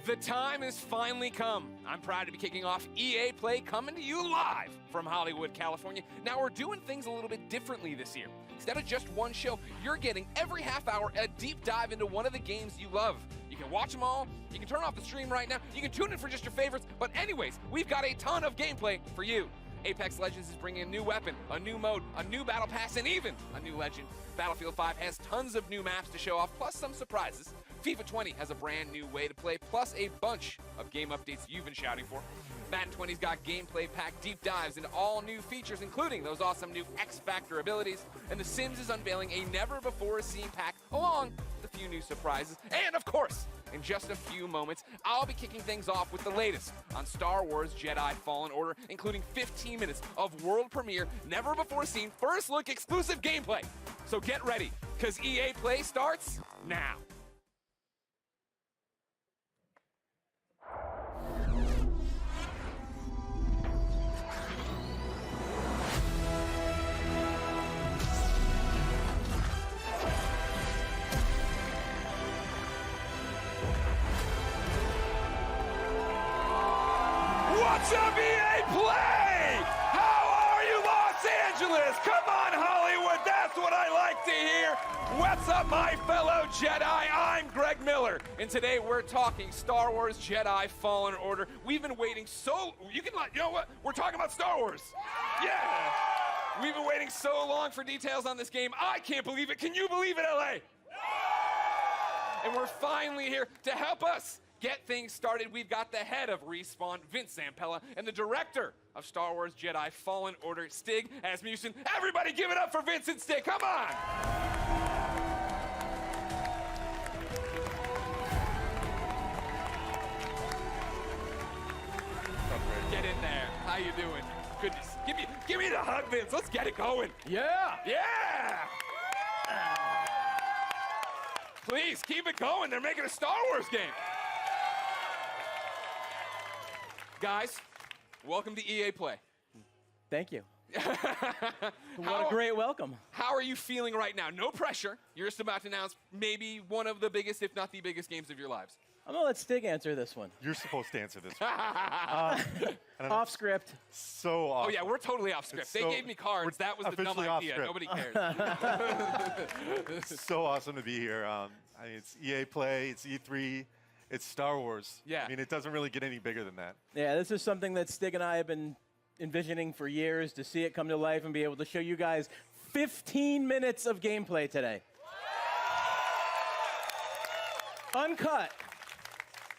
The time has finally come. I'm proud to be kicking off EA Play, coming to you live from Hollywood, California. Now, we're doing things a little bit differently this year. Instead of just one show, you're getting every half hour a deep dive into one of the games you love. You can watch them all, you can turn off the stream right now, you can tune in for just your favorites, but anyways, we've got a ton of gameplay for you. Apex Legends is bringing a new weapon, a new mode, a new battle pass, and even a new legend. Battlefield 5 has tons of new maps to show off, plus some surprises. FIFA 20 has a brand new way to play, plus a bunch of game updates you've been shouting for. Madden 20's got gameplay packed deep dives into all new features, including those awesome new X Factor abilities. And The Sims is unveiling a never-before-seen pack, along with a few new surprises. And of course, in just a few moments, I'll be kicking things off with the latest on Star Wars Jedi Fallen Order, including 15 minutes of world premiere, never-before-seen, first-look exclusive gameplay. So get ready, because EA Play starts now. What's up, EA Play? How are you, Los Angeles? Come on, Hollywood, that's what I like to hear. What's up, my fellow Jedi? I'm Greg Miller, and today we're talking Star Wars Jedi Fallen Order. We've been waiting you know what? We're talking about Star Wars. Yeah. We've been waiting so long for details on this game. I can't believe it. Can you believe it, LA? And we're finally here to help us get things started. We've got the head of Respawn, Vince Zampella, and the director of Star Wars Jedi Fallen Order, Stig Asmussen. Everybody give it up for Vince and Stig, come on! Get in there, how you doing? Goodness, give me the hug, Vince, let's get it going. Yeah! Yeah! Please, keep it going, they're making a Star Wars game. Guys, welcome to EA Play. Thank you. What a great welcome. How are you feeling right now? No pressure. You're just about to announce maybe one of the biggest, if not the biggest, games of your lives. I'm going to let Stig answer this one. You're supposed to answer this one. Off script. So awesome. Oh, yeah, we're totally off script. They gave me cards. That was the dumb idea. Nobody cares. It's so awesome to be here. I mean, it's EA Play, it's E3, it's Star Wars. Yeah. I mean, it doesn't really get any bigger than that. Yeah, this is something that Stig and I have been envisioning for years, to see it come to life and be able to show you guys 15 minutes of gameplay today. Uncut.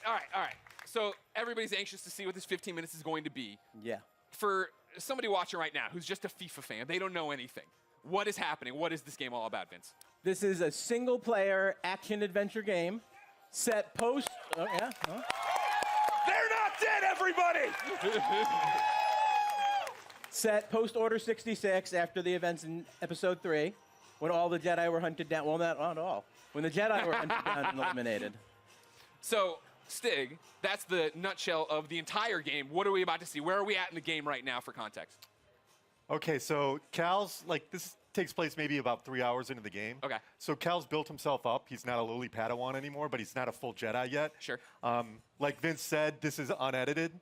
All right. So everybody's anxious to see what this 15 minutes is going to be. Yeah. For somebody watching right now who's just a FIFA fan, they don't know anything. What is happening? What is this game all about, Vince? This is a single-player action-adventure game set post... Oh, yeah. Oh. They're not dead, everybody! Set post-Order 66 after the events in Episode 3, when all the Jedi were hunted down. Well, not all. When the Jedi were hunted down and eliminated. So, Stig, that's the nutshell of the entire game. What are we about to see? Where are we at in the game right now for context? Okay, so Cal's, this takes place maybe about 3 hours into the game. Okay. So Cal's built himself up. He's not a lowly Padawan anymore, but he's not a full Jedi yet. Sure. Like Vince said, this is unedited.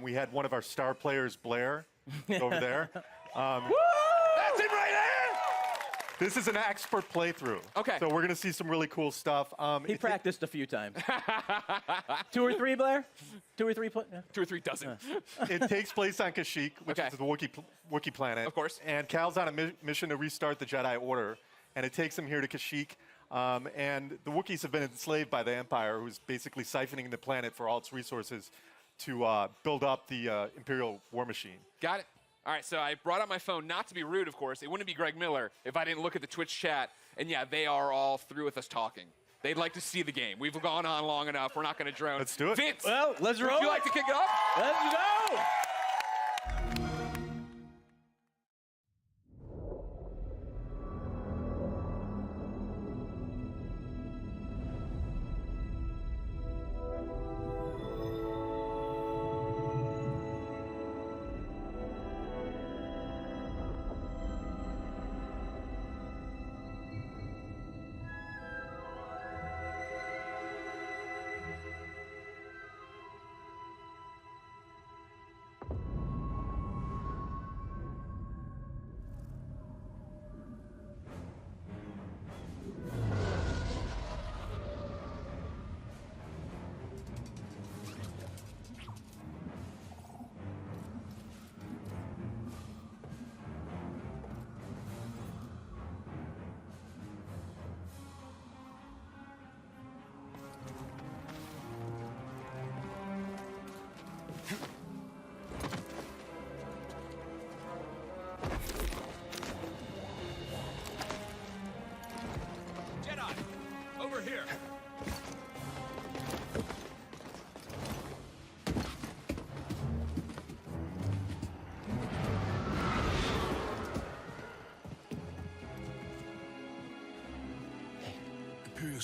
We had one of our star players, Blair, over there. That's it right there! This is an expert playthrough. Okay. So we're going to see some really cool stuff. He practiced a few times. 2 or 3, Blair? 2 or 3? Yeah. 2 or 3 dozen. It takes place on Kashyyyk, which is the Wookiee planet. Of course. And Cal's on a mission to restart the Jedi Order, and it takes him here to Kashyyyk. And the Wookiees have been enslaved by the Empire, who's basically siphoning the planet for all its resources to build up the Imperial war machine. Got it. All right, so I brought up my phone, not to be rude, of course. It wouldn't be Greg Miller if I didn't look at the Twitch chat. And yeah, they are all through with us talking. They'd like to see the game. We've gone on long enough. We're not going to drone. Let's do it. Vince, Well, let's roll. would you like to kick it off? Let's go!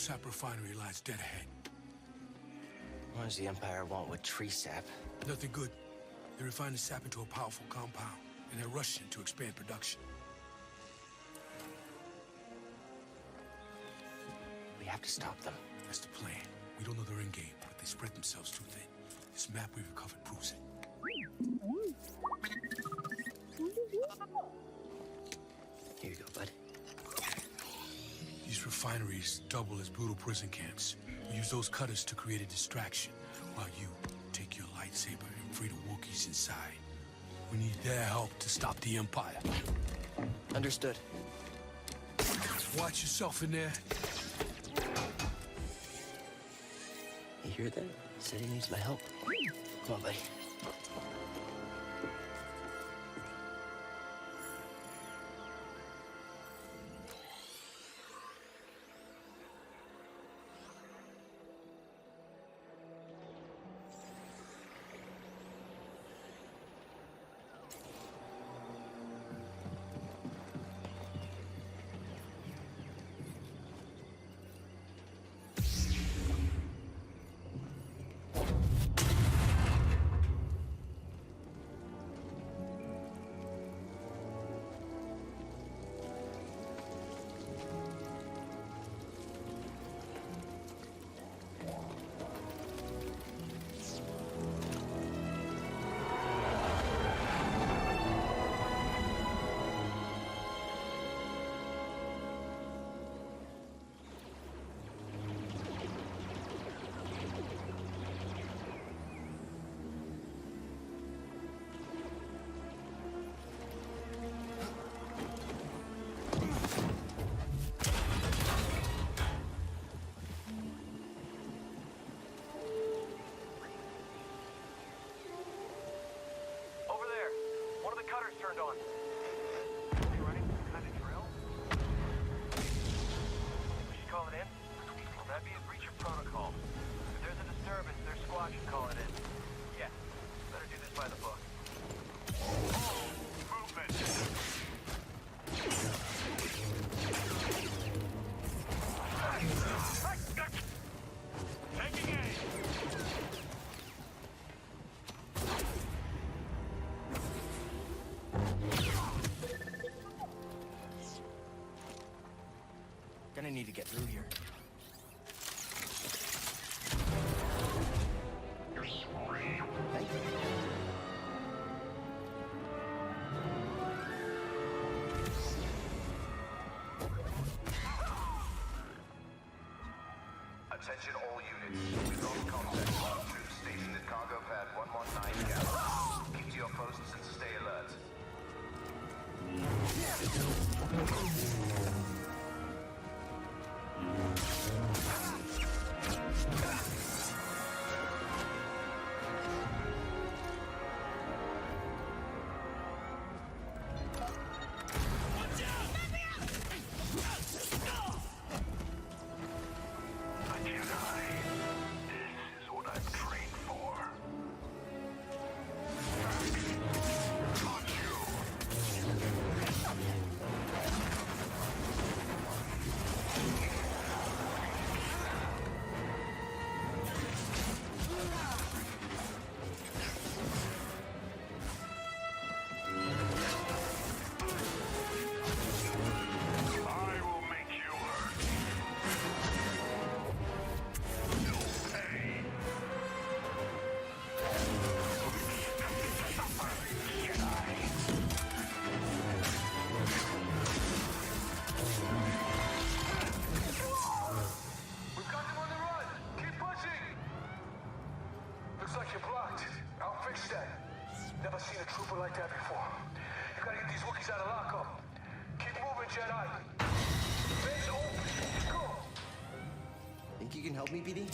sap refinery lies dead ahead. What does the Empire want with tree sap? Nothing good. They refine the sap into a powerful compound, and they're rushing to expand production. We have to stop them. That's the plan. We don't know their end game, but they spread themselves too thin. This map we recovered proves it. Here you go, bud. These refineries double as brutal prison camps. We use those cutters to create a distraction, while you take your lightsaber and free the Wookiees inside. We need their help to stop the Empire. Understood. Watch yourself in there. You hear that? He said he needs my help. Come on, buddy. Turned on. You running some kind of drill? We should call it in? Well, that'd be a breach of protocol. If there's a disturbance, their squad should call it in. Yeah, better do this by the book. Movement! Taking aim! Gonna need to get through here. Thank you. Attention all units. We've lost contact with our troops stationed at cargo pad 119 Gamma. Keep to your posts and stay alert. Never seen a trooper like that before. You gotta get these Wookiees out of lockup. Keep moving, Jedi. Base open. Go. Think you can help me, BD?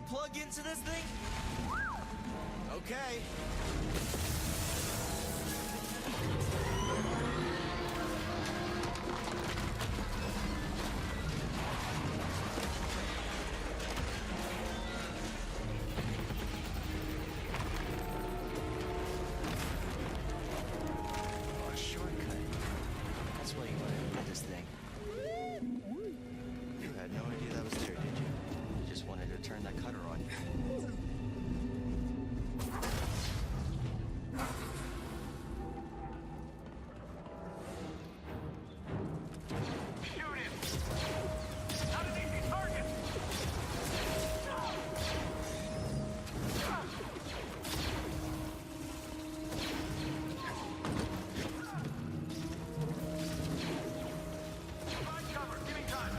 plug into this thing? Okay. A shortcut. That's why you wanted to put this thing. You had no idea that was there, did you? You just wanted to turn that cutter on. Shoot him! Not an easy target! Find cover, give me time!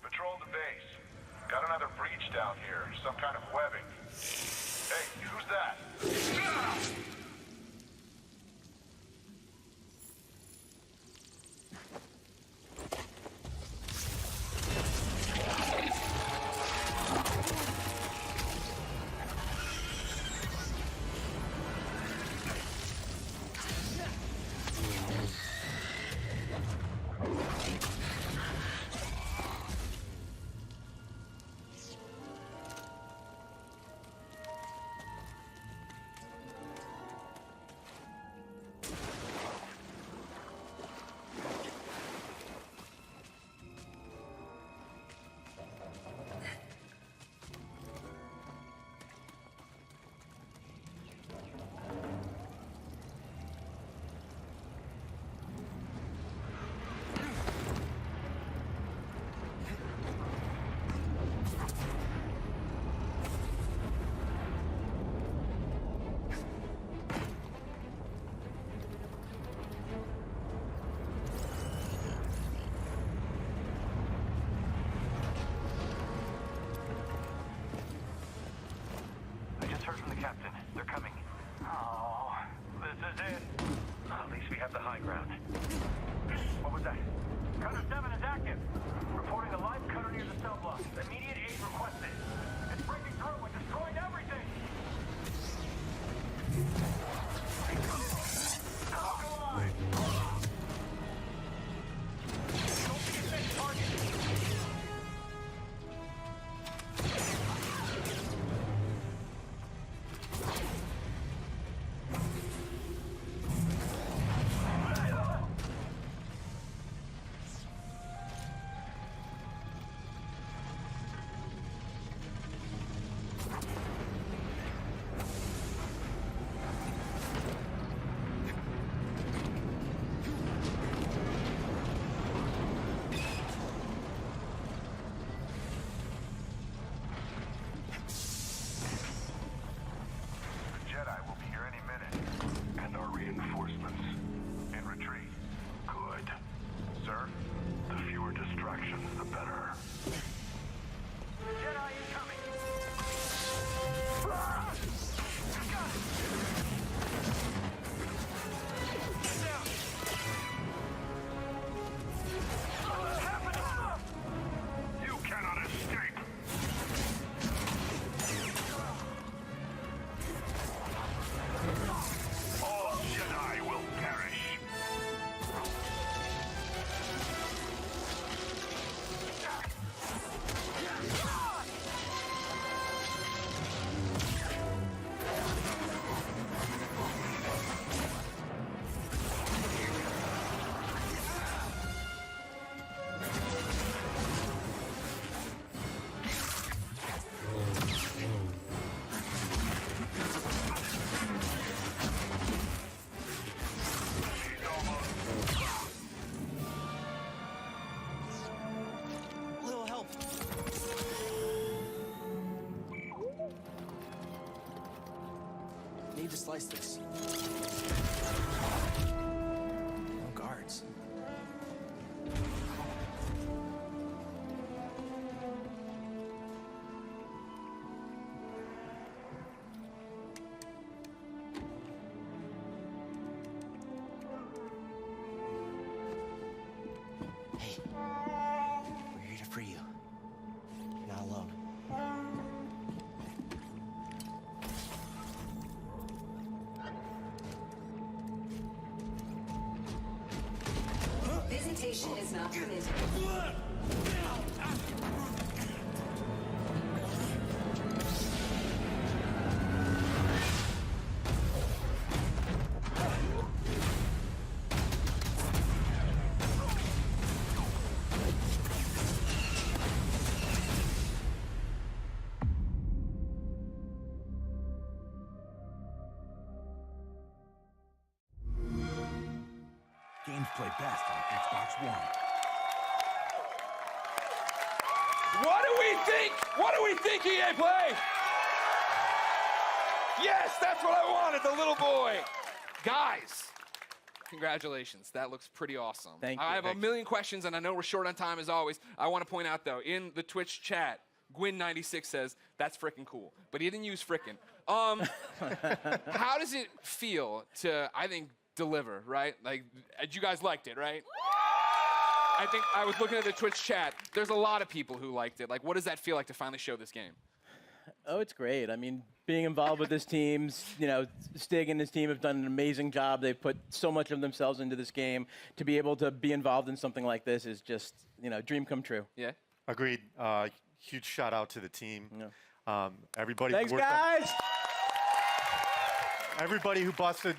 Patrol the base. Got another breach down here. Some kind of webbing. Hey, who's that? I just heard from the captain. They're coming. Oh, this is it. At least we have the high ground. What was that? Cutter 7 is active. Reporting a live cutter near the cell block. Immediate aid requested. It's breaking through and destroying everything. Oh, go on. Don't be a big target. to slice this. No guards. Hey, we're here to free you. You're not alone. Visitation is not permitted. Games play best on Xbox One. What do we think? What do we think, EA Play? Yes, that's what I wanted, the little boy. Guys, congratulations. That looks pretty awesome. Thank you. I have a million questions, and I know we're short on time as always. I want to point out, though, in the Twitch chat, Gwyn96 says, that's frickin' cool. But he didn't use frickin'. How does it feel to, I think, deliver, right? Like, you guys liked it, right? I think I was looking at the Twitch chat. There's a lot of people who liked it. Like, what does that feel like to finally show this game? Oh, it's great. I mean, being involved with this team, you know, Stig and his team have done an amazing job. They've put so much of themselves into this game. To be able to be involved in something like this is just, you know, dream come true. Yeah? Agreed. Huge shout out to the team. Yeah. Everybody. Thanks, who worked guys! everybody who busted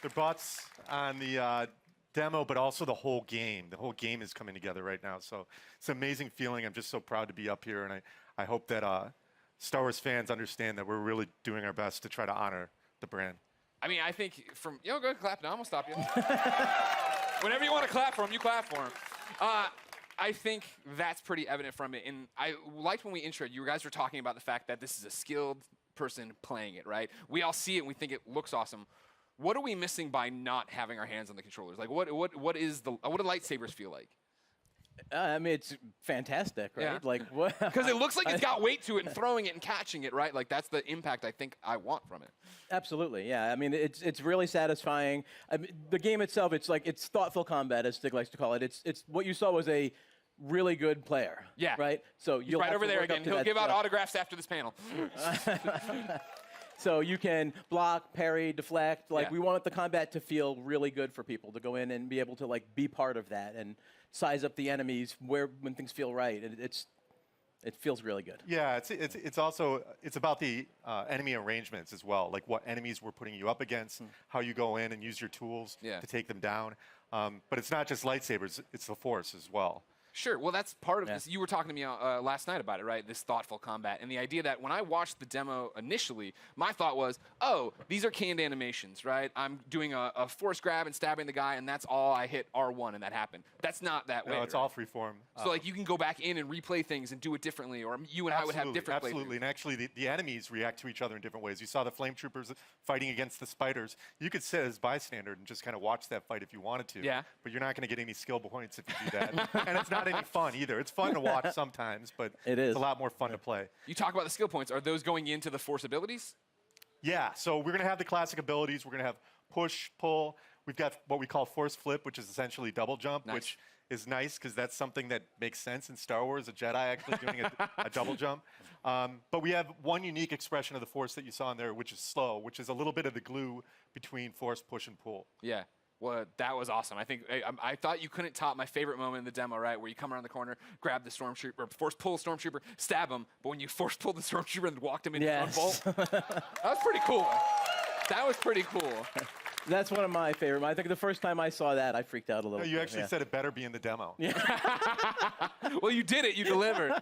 their butts on the demo, but also the whole game. The whole game is coming together right now. So it's an amazing feeling. I'm just so proud to be up here, and I hope that Star Wars fans understand that we're really doing our best to try to honor the brand. I mean, I think from, go ahead, clap now. I'm going to stop you. Whenever you want to clap for him, you clap for him. I think that's pretty evident from it. And I liked when we introed, you guys were talking about the fact that this is a skilled person playing it, right? We all see it and we think it looks awesome. What are we missing by not having our hands on the controllers? Like, what do lightsabers feel like? I mean, it's fantastic, right? Yeah. Like, what? Because it looks like it's got weight to it and throwing it and catching it, right? Like, that's the impact I think I want from it. Absolutely, yeah. I mean, it's really satisfying. I mean, the game itself, it's thoughtful combat, as Stig likes to call it. It's what you saw was a really good player. Yeah. Right. So He's you'll right have over to there work up again. to He'll that give out stuff. autographs after this panel. So you can block, parry, deflect. Like, Yeah. we want the combat to feel really good for people to go in and be able to like be part of that and size up the enemies when things feel right. It feels really good. Yeah, it's also about the enemy arrangements as well, like what enemies we're putting you up against, how you go in and use your tools Yeah. to take them down. But it's not just lightsabers; it's the Force as well. Sure. Well, that's part of Yeah. this. You were talking to me last night about it, right? This thoughtful combat. And the idea that when I watched the demo initially, my thought was, oh, these are canned animations, right? I'm doing a force grab and stabbing the guy, and that's all I hit R1 and that happened. That's not that way. No, it's right? all freeform. So, like, you can go back in and replay things and do it differently, or you and I would have different Absolutely, and actually the enemies react to each other in different ways. You saw the flame troopers fighting against the spiders. You could sit as bystander and just kind of watch that fight if you wanted to. Yeah. But you're not going to get any skill points if you do that. And it's not any fun either. It's fun to watch sometimes, but It is. it's a lot more fun to play. You talk about the skill points. Are those going into the force abilities? Yeah, so we're going to have the classic abilities. We're going to have push, pull. We've got what we call force flip, which is essentially double jump, Nice. which is nice because that's something that makes sense in Star Wars, a Jedi actually doing a double jump. But we have one unique expression of the force that you saw in there, which is slow, which is a little bit of the glue between force, push, and pull. Yeah. Well, that was awesome. I think I thought you couldn't top my favorite moment in the demo, right? Where you come around the corner, grab the stormtrooper, force pull the stormtrooper, stab him. But when you force pulled the stormtrooper and walked him into Yes. one bolt, that was pretty cool. That was pretty cool. That's one of my favorite. I think the first time I saw that, I freaked out a little No, bit. you actually yeah. said it better be in the demo. Well, you did it. You delivered.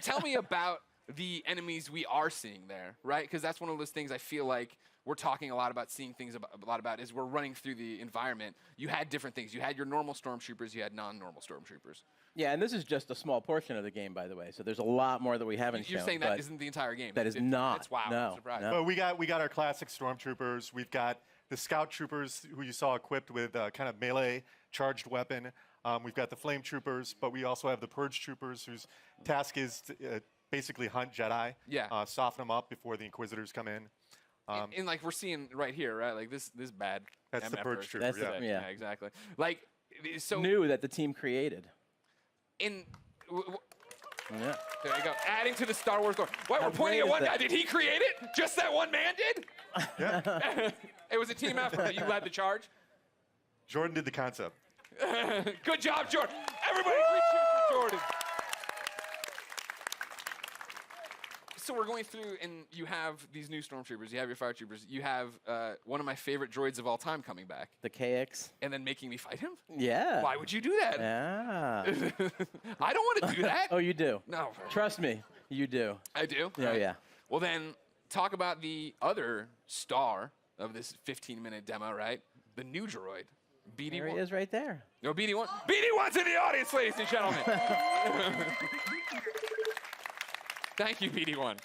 Tell me about the enemies we are seeing there, right? Because that's one of those things I feel like we're talking a lot about, seeing things a lot about, is we're running through the environment. You had different things. You had your normal stormtroopers. You had non-normal stormtroopers. Yeah, and this is just a small portion of the game, by the way. So there's a lot more that we haven't You're shown. saying that but isn't the entire game. that is not. It's wow. No, I'm surprised. no. But we got our classic stormtroopers. We've got the scout troopers who you saw equipped with kind of melee charged weapon. We've got the flame troopers, but we also have the purge troopers whose task is to basically hunt Jedi. Yeah. Soften them up before the Inquisitors come in. And like we're seeing right here, right? Like this bad. That's the MF purge version. trooper. That's the- yeah. yeah. Exactly. Like so New that the team created. in. Yeah. There you go. Adding to the Star Wars lore. Wait, How we're pointing at great is one that? guy. Did he create it? Just that one man did? Yeah. It was a team effort. You led the charge. Jordan did the concept. Good job, Jordan. Everybody, great cheers for Jordan. So we're going through, and you have these new stormtroopers. You have your fire troopers. You have one of my favorite droids of all time coming back, The KX. and then making me fight him. Yeah. Why would you do that? Yeah. I don't want to do that. Oh, you do. No, Trust me, you do. I do. Yeah, Right. yeah. Well, then talk about the other star of this 15-minute demo, right? The new droid, BD1. There he is right there. No, BD1. BD1's in the audience, ladies and gentlemen. Thank you, BD1.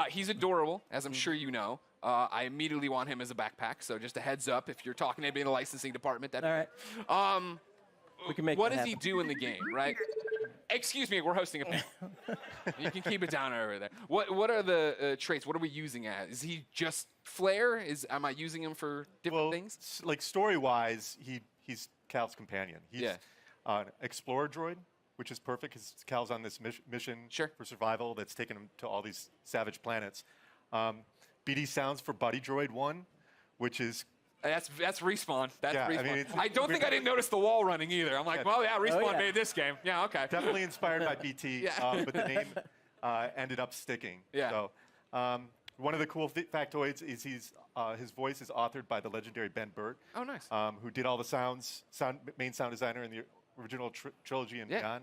He's adorable, as I'm sure you know. I immediately want him as a backpack, so just a heads up if you're talking to anybody in the licensing department. All right. We can make What that does he happen. do in the game, right? Excuse me, we're hosting a panel. You can keep it down over there. What are the traits? What are we using as? Is he just flair? Am I using him for different things? Like story-wise, he's Cal's companion. He's Yeah. an explorer droid, which is perfect because Cal's on this mission Sure. for survival that's taken him to all these savage planets. BD sounds for Buddy Droid 1, which is That's Respawn. That's Yeah, I Respawn. mean, it's- I don't think I didn't notice the wall running either. I'm like, Yeah. well, yeah, Respawn yeah. made this game. Yeah, okay. definitely inspired by BT, Yeah. but the name ended up sticking. Yeah. So one of the cool factoids is his voice is authored by the legendary Ben Burt. Oh, nice. Who did all the main sound designer in the original trilogy and Yeah.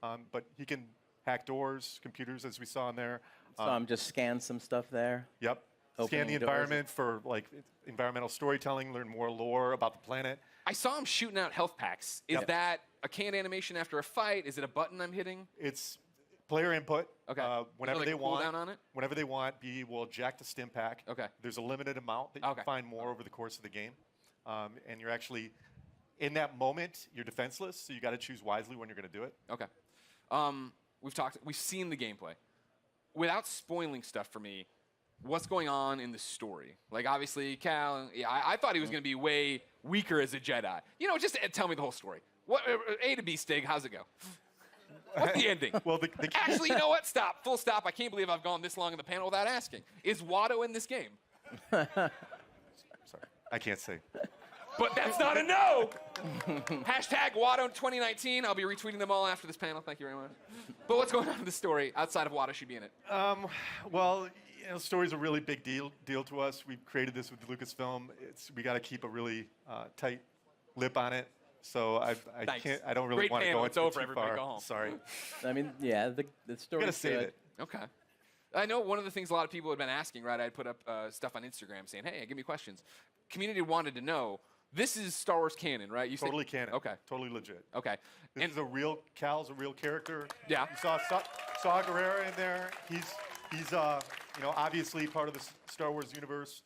beyond. But he can hack doors, computers, as we saw in there. So just scan some stuff there. Yep. Opening Scan the doors. environment for like environmental storytelling, learn more lore about the planet. I saw him shooting out health packs. Is Yep. that a canned animation after a fight? Is it a button I'm hitting? It's player input. Okay. Whenever like they a want. cooldown on it? Whenever they want, BD will eject a stim pack. Okay. There's a limited amount that you Okay. can find more over the course of the game, and you're actually in that moment. You're defenseless, so you got to choose wisely when you're going to do it. Okay. We've seen the gameplay. Without spoiling stuff for me, what's going on in the story? Like, obviously, Cal, yeah, I thought he was going to be way weaker as a Jedi. You know, just tell me the whole story. What A to B, Stig, how's it go? What's the ending? Well, the Actually, you know what? Stop. Full stop. I can't believe I've gone this long in the panel without asking. Is Watto in this game? sorry, I can't say. But that's not a no. Hashtag Watto 2019. I'll be retweeting them all after this panel. Thank you very much. But what's going on in the story outside of Watto should be in it? Well, story's a really big deal to us. We've created this with Lucasfilm. We got to keep a really tight lip on it. So I Thanks. can't. I don't really Great want to panel. go It's into over. too Everybody far. go home. Sorry. I mean, yeah, the story's Gotta save good. it. Okay. I know one of the things a lot of people have been asking, right? I'd put up stuff on Instagram saying, hey, give me questions. Community wanted to know, this is Star Wars canon, right? You said- Totally canon. Okay. Totally legit. Okay. This And is a real. Cal's a real character. Yeah. You saw Guerrera in there. He's obviously part of the Star Wars universe.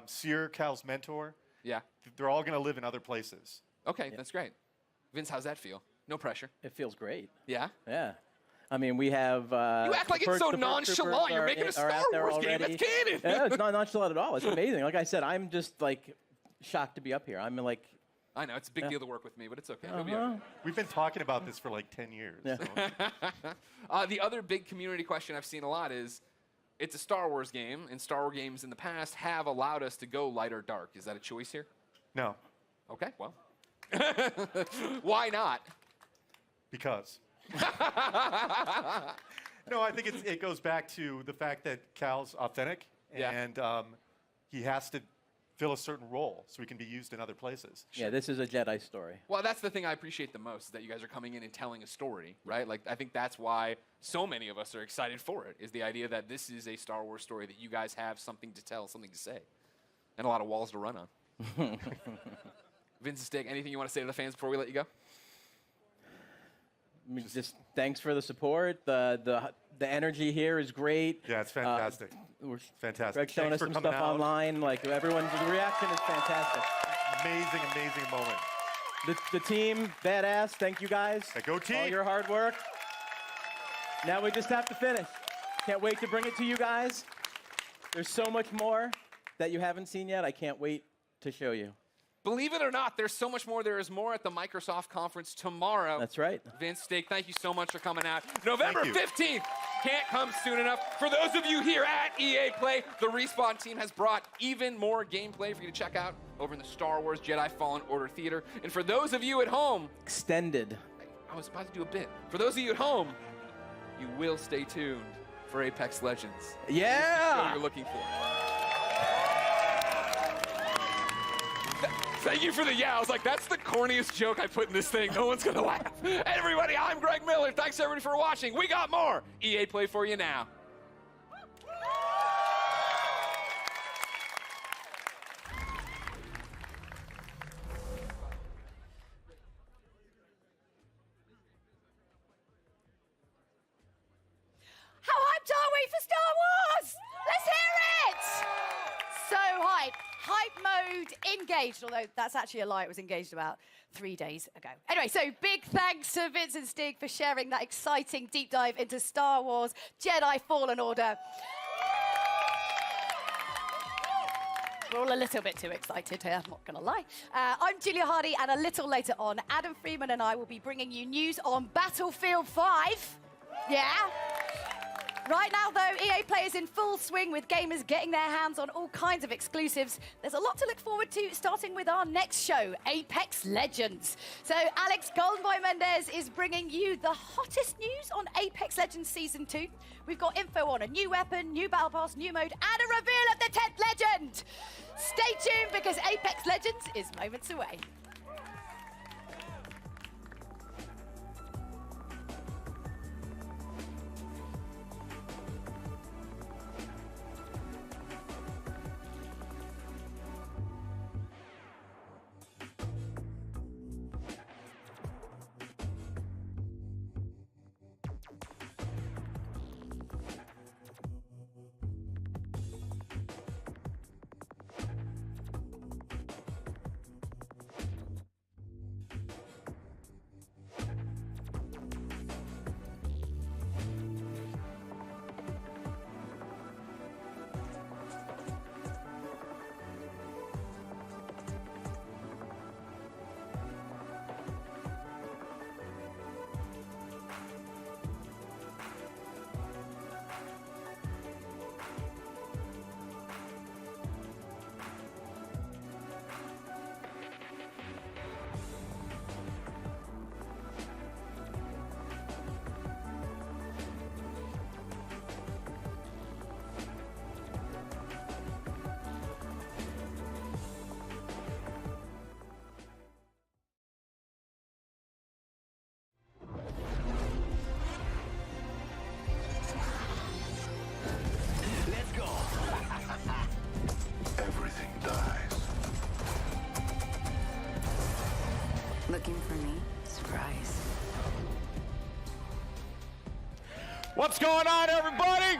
Seer, Cal's mentor. yeah. They're all going to live in other places. Okay, that's great. Vince, how's that feel? No pressure. It feels great. Yeah? Yeah. I mean, we have. You act like it's so nonchalant. You're making a Star Wars game. That's canon. Yeah, it's not nonchalant at all. It's amazing. Like I said, I'm just like shocked to be up here. I'm like, I know, it's a big deal to work with me, but it's okay. We'll be all right. We've been talking about this for like 10 years. Yeah. So. The other big community question I've seen a lot is, it's a Star Wars game, and Star Wars games in the past have allowed us to go light or dark. Is that a choice here? No, Okay, well. Why not? because. No, I think it goes back to the fact that Cal's authentic, Yeah. and he has to fill a certain role so he can be used in other places. Yeah, this is a Jedi story. Well, that's the thing I appreciate the most, is that you guys are coming in and telling a story, right? Like, I think that's why so many of us are excited for it, is the idea that this is a Star Wars story, that you guys have something to tell, something to say, and a lot of walls to run on. Vince and Stig, anything you want to say to the fans before we let you go? I mean, just thanks for the support. The energy here is great. Yeah, it's fantastic. We're Fantastic. Greg's showing Thanks us for some coming stuff out. online. Like, everyone's reaction is fantastic. Amazing, amazing moment. The team, badass. Thank you guys. Hey, go team. All your hard work. Now we just have to finish. Can't wait to bring it to you guys. There's so much more that you haven't seen yet. I can't wait to show you. Believe it or not, there's so much more. There is more at the Microsoft conference tomorrow. That's right. Vince, Stig, thank you so much for coming out. November Thank you. 15th. Can't come soon enough. For those of you here at EA Play, the Respawn team has brought even more gameplay for you to check out over in the Star Wars Jedi Fallen Order Theater. And for those of you at home, Extended. I was about to do a bit. For those of you at home, you will stay tuned for Apex Legends. What Yeah! you're looking for. Thank you for the yeah. I was like, that's the corniest joke I put in this thing. No one's gonna laugh. Hey, everybody, I'm Greg Miller. Thanks everybody for watching. We got more EA Play for you now. How hyped are we for Star Wars? Let's hear it! So hyped. Hype mode engaged, although that's actually a lie. It was engaged about 3 days ago. Anyway, so big thanks to Vince and Stig for sharing that exciting deep dive into Star Wars Jedi Fallen Order. We're all a little bit too excited here, I'm not going to lie. I'm Julia Hardy, and a little later on, Adam Freeman and I will be bringing you news on Battlefield 5. Yeah? Right now, though, EA Play is in full swing with gamers getting their hands on all kinds of exclusives. There's a lot to look forward to, starting with our next show, Apex Legends. So Alex Goldenboy Mendez is bringing you the hottest news on Apex Legends Season 2. We've got info on a new weapon, new battle pass, new mode, and a reveal of the 10th legend. Stay tuned, because Apex Legends is moments away. Everything dies. Looking for me? Surprise. What's going on, everybody?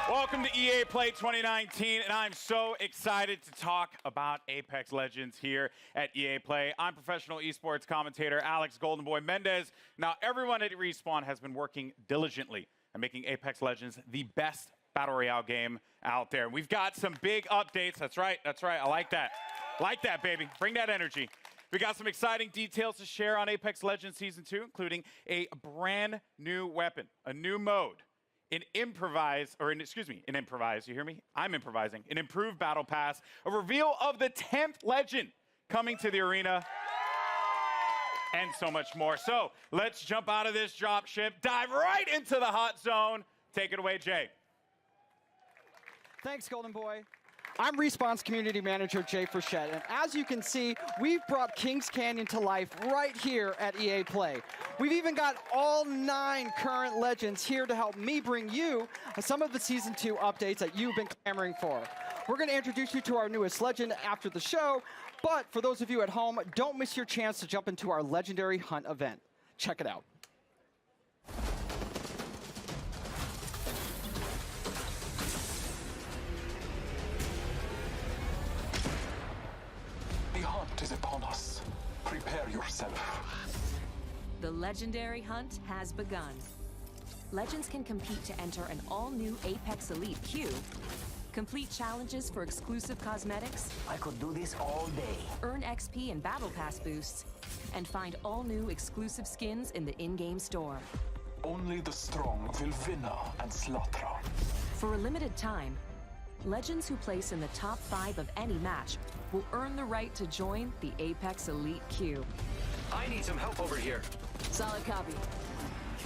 Welcome to EA Play 2019, and I'm so excited to talk about Apex Legends here at EA Play. I'm professional esports commentator Alex Goldenboy Mendez. Now, everyone at Respawn has been working diligently at making Apex Legends the best Battle Royale game out there. We've got some big updates. That's right. I like that. Like that, baby. Bring that energy. We got some exciting details to share on Apex Legends Season 2, including a brand new weapon, a new mode, in improvise, you hear me? I'm improvising. An improved battle pass, a reveal of the 10th legend coming to the arena, and so much more. So let's jump out of this drop ship, dive right into the hot zone. Take it away, Jay. Thanks, Golden Boy. I'm Respawn's community manager, Jay Frechette, and as you can see, we've brought Kings Canyon to life right here at EA Play. We've even got all 9 current legends here to help me bring you some of the Season 2 updates that you've been clamoring for. We're going to introduce you to our newest legend after the show, but for those of you at home, don't miss your chance to jump into our Legendary Hunt event. Check it out. The hunt is upon us. Prepare yourself. The Legendary Hunt has begun. Legends can compete to enter an all-new Apex Elite queue, complete challenges for exclusive cosmetics. I could do this all day. Earn XP and Battle Pass boosts, and find all-new exclusive skins in the in-game store. Only the strong will win and slaughter. For a limited time, legends who place in the top 5 of any match will earn the right to join the Apex Elite queue. I need some help over here. Solid copy.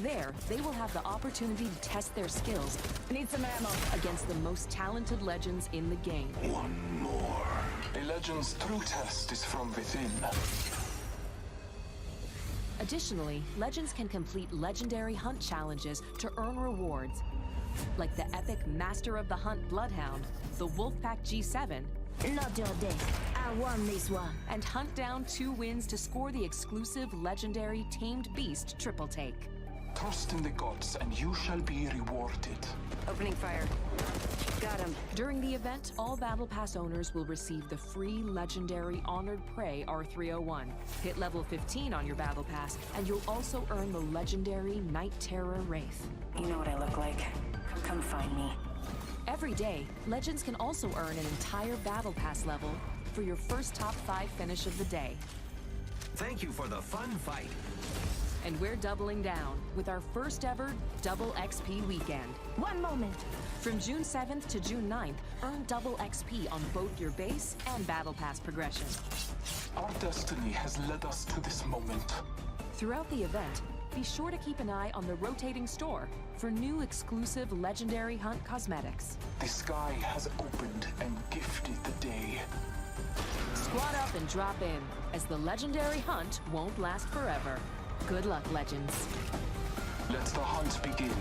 There, they will have the opportunity to test their skills. Need some ammo. Against the most talented legends in the game. One more. A legend's true test is from within. Additionally, legends can complete legendary hunt challenges to earn rewards, like the epic Master of the Hunt Bloodhound, the Wolfpack G7, not your day. I won this one. And hunt down 2 wins to score the exclusive legendary Tamed Beast triple take. Trust in the gods and you shall be rewarded. Opening fire. Got him. During the event, all Battle Pass owners will receive the free legendary Honored Prey R301. Hit level 15 on your Battle Pass, and you'll also earn the legendary Night Terror Wraith. You know what I look like. Come find me. Every day, legends can also earn an entire Battle Pass level for your first top 5 finish of the day. Thank you for the fun fight. And we're doubling down with our first ever Double XP weekend. One moment. From June 7th to June 9th, earn double XP on both your base and Battle Pass progression. Our destiny has led us to this moment. Throughout the event, be sure to keep an eye on the rotating store for new exclusive Legendary Hunt cosmetics. The sky has opened and gifted the day. Squad up and drop in, as the Legendary Hunt won't last forever. Good luck, legends. Let the hunt begin.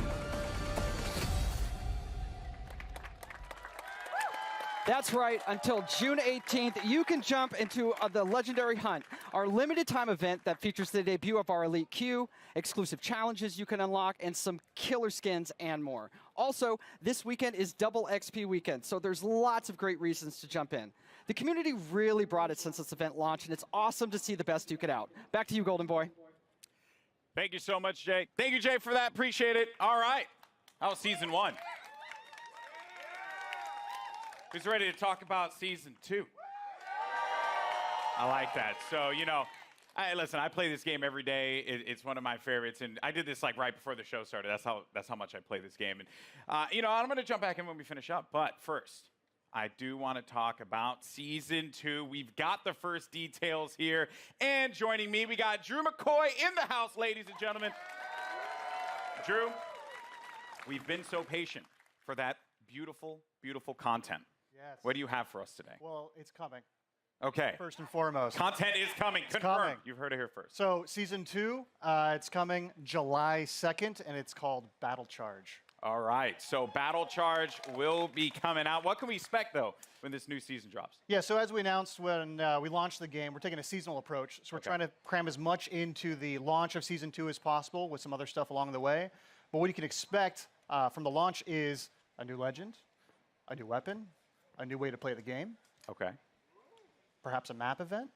That's right, until June 18th, you can jump into the Legendary Hunt, our limited time event that features the debut of our Elite queue, exclusive challenges you can unlock, and some killer skins and more. Also, this weekend is Double XP weekend, so there's lots of great reasons to jump in. The community really brought it since this event launched, and it's awesome to see the best duke it out. Back to you, Golden Boy. Thank you so much, Jay. Thank you, Jay, for that. Appreciate it. All right. That was Season 1. Who's ready to talk about Season 2? I like that. So, you know, listen, I play this game every day. It's one of my favorites, and I did this like right before the show started. That's how much I play this game. And, you know, I'm going to jump back in when we finish up. But first, I do want to talk about Season 2. We've got the first details here. And joining me, we got Drew McCoy in the house, ladies and gentlemen. Drew, we've been so patient for that beautiful, beautiful content. Yes. What do you have for us today? Well, it's coming. Okay. First and foremost. Content is coming. It's Confirmed. coming. You've heard it here first. So, Season 2, it's coming July 2nd, and it's called Battle Charge. All right. So, Battle Charge will be coming out. What can we expect, though, when this new season drops? Yeah, so as we announced when we launched the game, we're taking a seasonal approach. So, we're trying to cram as much into the launch of Season 2 as possible with some other stuff along the way. But what you can expect from the launch is a new legend, a new weapon, a new way to play the game. Okay. Perhaps a map event.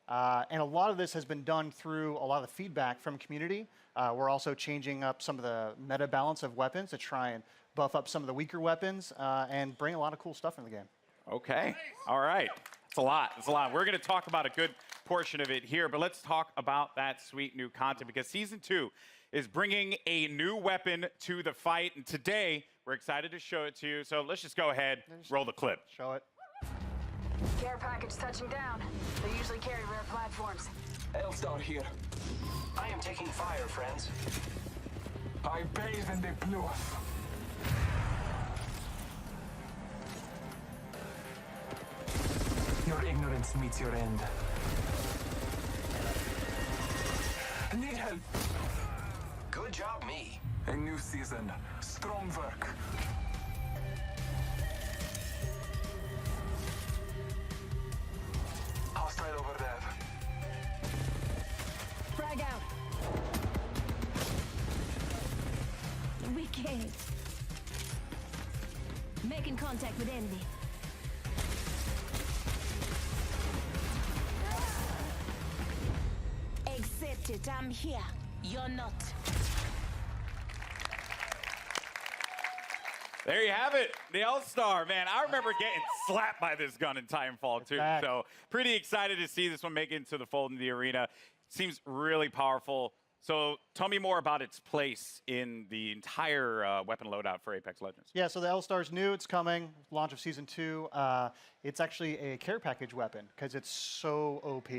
And a lot of this has been done through a lot of the feedback from community. We're also changing up some of the meta balance of weapons to try and buff up some of the weaker weapons and bring a lot of cool stuff in the game. Okay. All right. It's a lot. It's a lot. We're going to talk about a good portion of it here, but let's talk about that sweet new content because Season 2 is bringing a new weapon to the fight, and today we're excited to show it to you. So let's just go ahead, roll the clip. Show it. Care package touching down. They usually carry rare platforms. Elstar here. I am taking fire, friends. I bathe in the blood. Your ignorance meets your end. Need help? Good job, me. A new season. Strong work. Hostile over there. Frag out. Wicked. Making contact with enemy. Accept it, I'm here. You're not. There you have it, the L-Star, man. I remember getting slapped by this gun in Titanfall, too. back. So pretty excited to see this one make it into the fold in the arena. Seems really powerful. So tell me more about its place in the entire weapon loadout for Apex Legends. Yeah, so the L-Star's new. It's coming. Launch of Season 2. It's actually a care package weapon because it's so OP.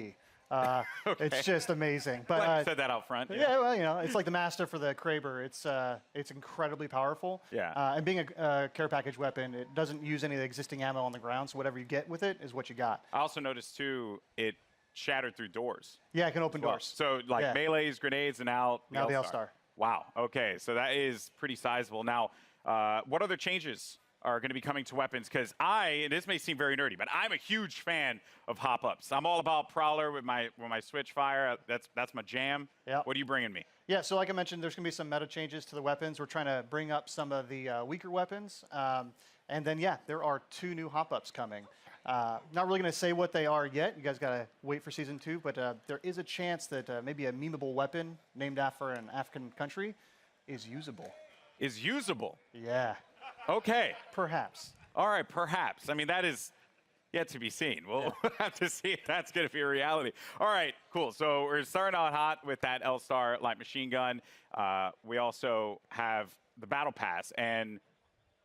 It's just amazing. But Glad you said that out front. Yeah, well, you know, it's like the master for the Kraber. It's incredibly powerful. Yeah. And being a care package weapon, it doesn't use any of the existing ammo on the ground, so whatever you get with it is what you got. I also noticed, too, it shattered through doors. Yeah, it can open doors. So, like, Yeah. melees, grenades, and now the L-Star. Wow. Okay, so that is pretty sizable. Now, what other changes are going to be coming to weapons? Because and this may seem very nerdy, but I'm a huge fan of hop-ups. I'm all about Prowler with my switch fire. That's my jam. Yeah. What are you bringing me? Yeah, so like I mentioned, there's going to be some meta changes to the weapons. We're trying to bring up some of the weaker weapons. And then, yeah, there are 2 new hop-ups coming. Not really going to say what they are yet. You guys got to wait for Season 2. But there is a chance that maybe a memeable weapon named after an African country is usable. Is usable? Yeah. Okay. Perhaps. All right, perhaps. I mean, that is yet to be seen. We'll have to see if that's going to be a reality. All right, cool. So we're starting out hot with that L-Star light machine gun. We also have the Battle Pass. And,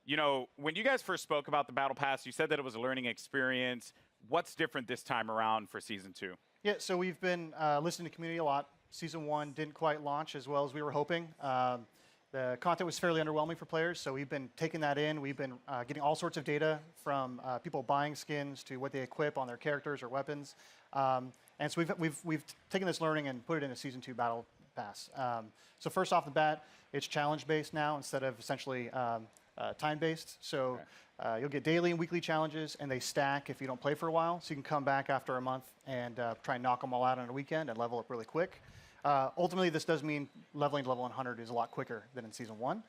you know, when you guys first spoke about the Battle Pass, you said that it was a learning experience. What's different this time around for Season 2? Yeah, so we've been listening to community a lot. Season 1 didn't quite launch as well as we were hoping. The content was fairly underwhelming for players, so we've been taking that in. We've been getting all sorts of data from people buying skins to what they equip on their characters or weapons. And so we've taken this learning and put it in a Season 2 Battle Pass. So first off the bat, it's challenge-based now instead of essentially time-based. So you'll get daily and weekly challenges, and they stack if you don't play for a while. So you can come back after a month and try and knock them all out on a weekend and level up really quick. Ultimately, this does mean leveling to level 100 is a lot quicker than in Season 1.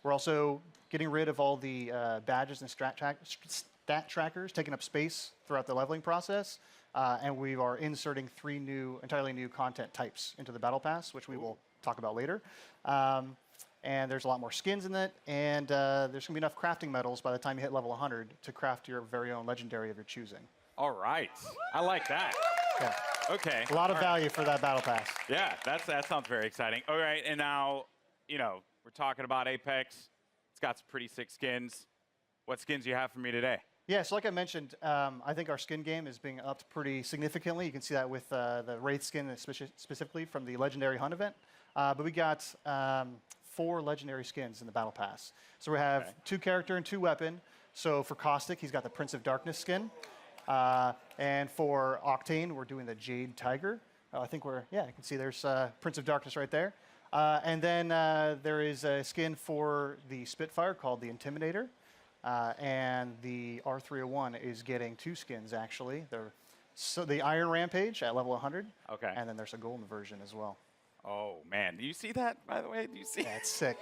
We're also getting rid of all the badges and stat trackers, taking up space throughout the leveling process. And we are inserting 3 entirely new content types into the Battle Pass, which we will talk about later. And there's a lot more skins in it, and there's going to be enough crafting metals by the time you hit level 100 to craft your very own legendary of your choosing. All right. I like that. Yeah. Okay. A lot of value for that Battle Pass. Yeah, that sounds very exciting. All right, and now, you know, we're talking about Apex. It's got some pretty sick skins. What skins do you have for me today? Yeah, so like I mentioned, I think our skin game is being upped pretty significantly. You can see that with the Wraith skin specifically from the Legendary Hunt event. But we got 4 legendary skins in the Battle Pass. So we have 2 character and 2 weapon. So for Caustic, he's got the Prince of Darkness skin. And for Octane, we're doing the Jade Tiger. I think you can see there's Prince of Darkness right there. And then there is a skin for the Spitfire called the Intimidator. And the R301 is getting 2 skins, actually. So the Iron Rampage at level 100. Okay. And then there's a golden version as well. Oh, man. Do you see that, by the way? Do you see? Yeah, it's sick.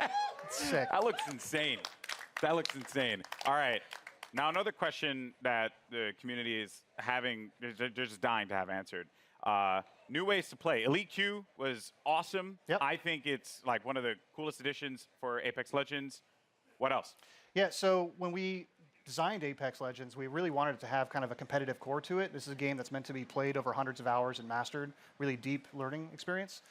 It's sick. That looks insane. That looks insane. All right. Now, another question that the community is having, they're just dying to have answered. New ways to play. Elite Q was awesome. Yep. I think it's like one of the coolest additions for Apex Legends. What else? Yeah, so when we designed Apex Legends, we really wanted it to have kind of a competitive core to it. This is a game that's meant to be played over hundreds of hours and mastered, really deep learning experience.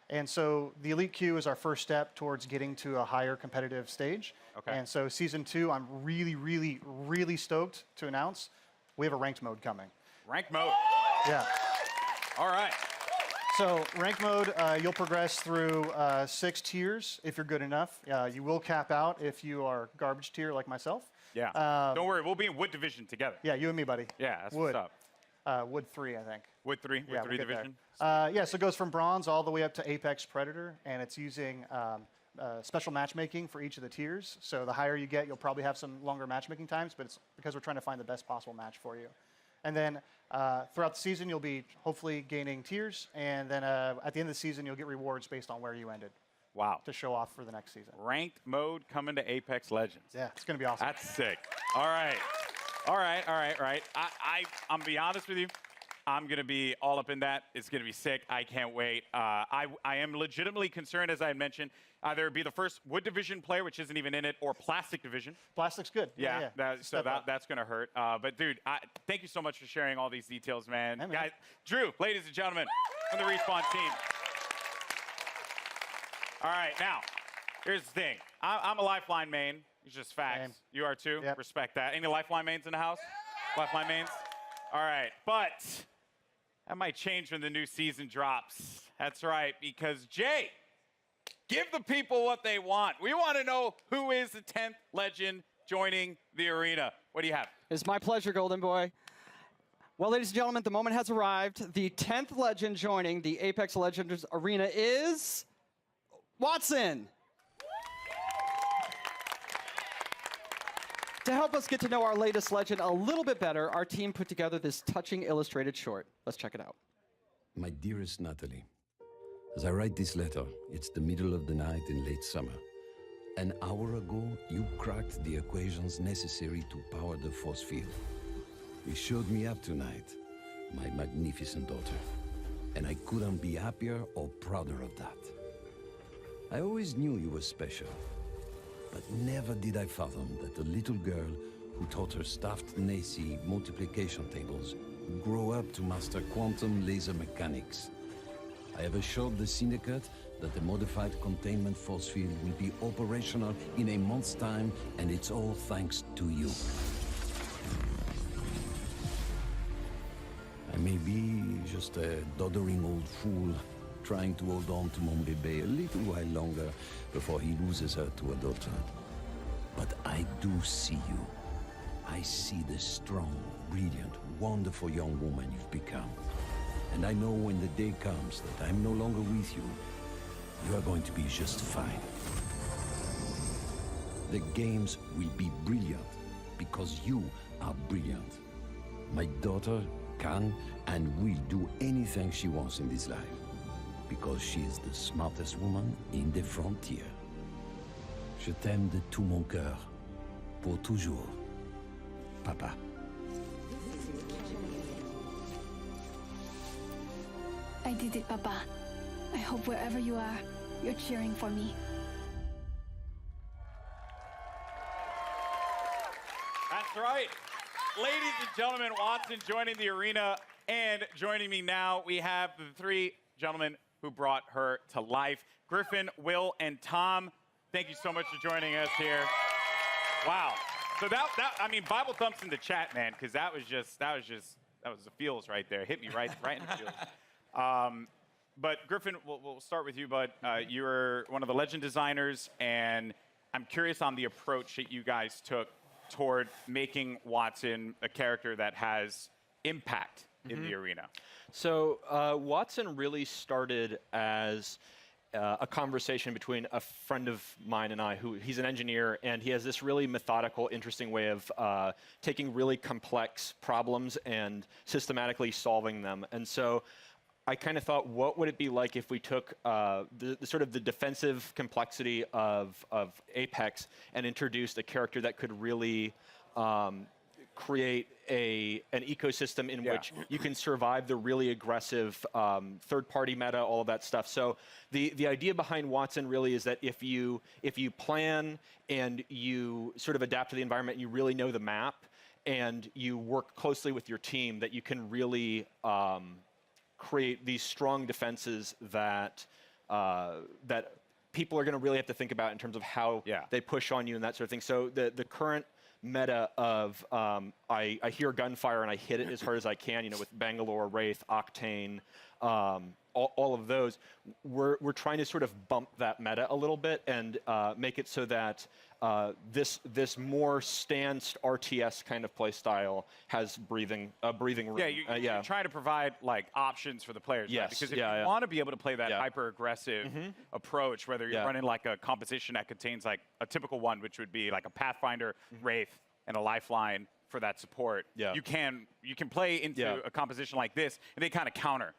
And so the Elite Q is our first step towards getting to a higher competitive stage. Okay. And so Season 2, I'm really, really, really stoked to announce we have a ranked mode coming. Ranked mode? Yeah. All right. So ranked mode, you'll progress through 6 tiers if you're good enough. You will cap out if you are garbage tier like myself. Yeah. Don't worry, we'll be in Wood Division together. Yeah, you and me, buddy. Yeah, that's Wood. what's up. Wood 3, I think. Wood 3? Yeah, Wood 3 we'll get there. division? Yeah, so it goes from bronze all the way up to Apex Predator, and it's using special matchmaking for each of the tiers. So the higher you get, you'll probably have some longer matchmaking times, but it's because we're trying to find the best possible match for you. And then throughout the season, you'll be hopefully gaining tiers, and then at the end of the season, you'll get rewards based on where you ended. Wow. To show off for the next season. Ranked mode coming to Apex Legends. Yeah, it's going to be awesome. That's sick. All right. All right. I'm going to be honest with you. I'm going to be all up in that. It's going to be sick. I can't wait. I am legitimately concerned, as I had mentioned, either be the first Wood Division player, which isn't even in it, or Plastic Division. Plastic's good. Yeah. That's going to hurt. But, dude, thank you so much for sharing all these details, man. Hey, man. Guys, Drew, ladies and gentlemen, from the Respawn team. All right, now, here's the thing. I'm a Lifeline main. It's just facts. Same. You are too? Yep. Respect that. Any Lifeline mains in the house? Lifeline mains? All right, but that might change when the new season drops. That's right, because Jay, give the people what they want. We want to know who is the 10th legend joining the arena. What do you have? It's my pleasure, Golden Boy. Well, ladies and gentlemen, the moment has arrived. The 10th legend joining the Apex Legends arena is Wattson. To help us get to know our latest legend a little bit better, our team put together this touching illustrated short. Let's check it out. My dearest Natalie, as I write this letter, it's the middle of the night in late summer. An hour ago, you cracked the equations necessary to power the force field. You showed me up tonight, my magnificent daughter, and I couldn't be happier or prouder of that. I always knew you were special, but never did I fathom that the little girl who taught her staffed Nacy multiplication tables would grow up to master quantum laser mechanics. I have assured the Syndicate that the modified containment force field will be operational in a month's time, and it's all thanks to you. I may be just a doddering old fool trying to hold on to mon bébé a little while longer before he loses her to a daughter. But I do see you. I see the strong, brilliant, wonderful young woman you've become. And I know when the day comes that I'm no longer with you, you are going to be just fine. The games will be brilliant because you are brilliant. My daughter can and will do anything she wants in this life because she is the smartest woman in the frontier. Je t'aime de tout mon cœur, pour toujours, Papa. I did it, Papa. I hope wherever you are, you're cheering for me. That's right. Ladies and gentlemen, Wattson joining the arena, and joining me now, we have the three gentlemen who brought her to life. Griffin, Will, and Tom, thank you so much for joining us here. Wow. So I mean, Bible thumps in the chat, man, because that was the feels right there. Hit me right in the feels. But Griffin, we'll start with you, bud. You're one of the legend designers, and I'm curious on the approach that you guys took toward making Wattson a character that has impact in the arena. So Wattson really started as a conversation between a friend of mine and I, he's an engineer, and he has this really methodical, interesting way of taking really complex problems and systematically solving them. And so I kind of thought, what would it be like if we took the sort of the defensive complexity of Apex and introduced a character that could really create an ecosystem in which you can survive the really aggressive third-party meta, all of that stuff. So the idea behind Wattson really is that if you plan and you sort of adapt to the environment, you really know the map, and you work closely with your team, that you can really create these strong defenses that people are going to really have to think about in terms of how they push on you and that sort of thing. So the current meta of I hear gunfire and I hit it as hard as I can, with Bangalore, Wraith, Octane, all of those. we're trying to sort of bump that meta a little bit and make it so that this more stanced RTS kind of play style has breathing room. Yeah, you're trying to provide like options for the players. Yes. Right? Because if you want to be able to play that hyper aggressive approach, whether you're running like a composition that contains like a typical one, which would be like a Pathfinder, Wraith, and a Lifeline for that support, you can play into a composition like this, and they kind of counter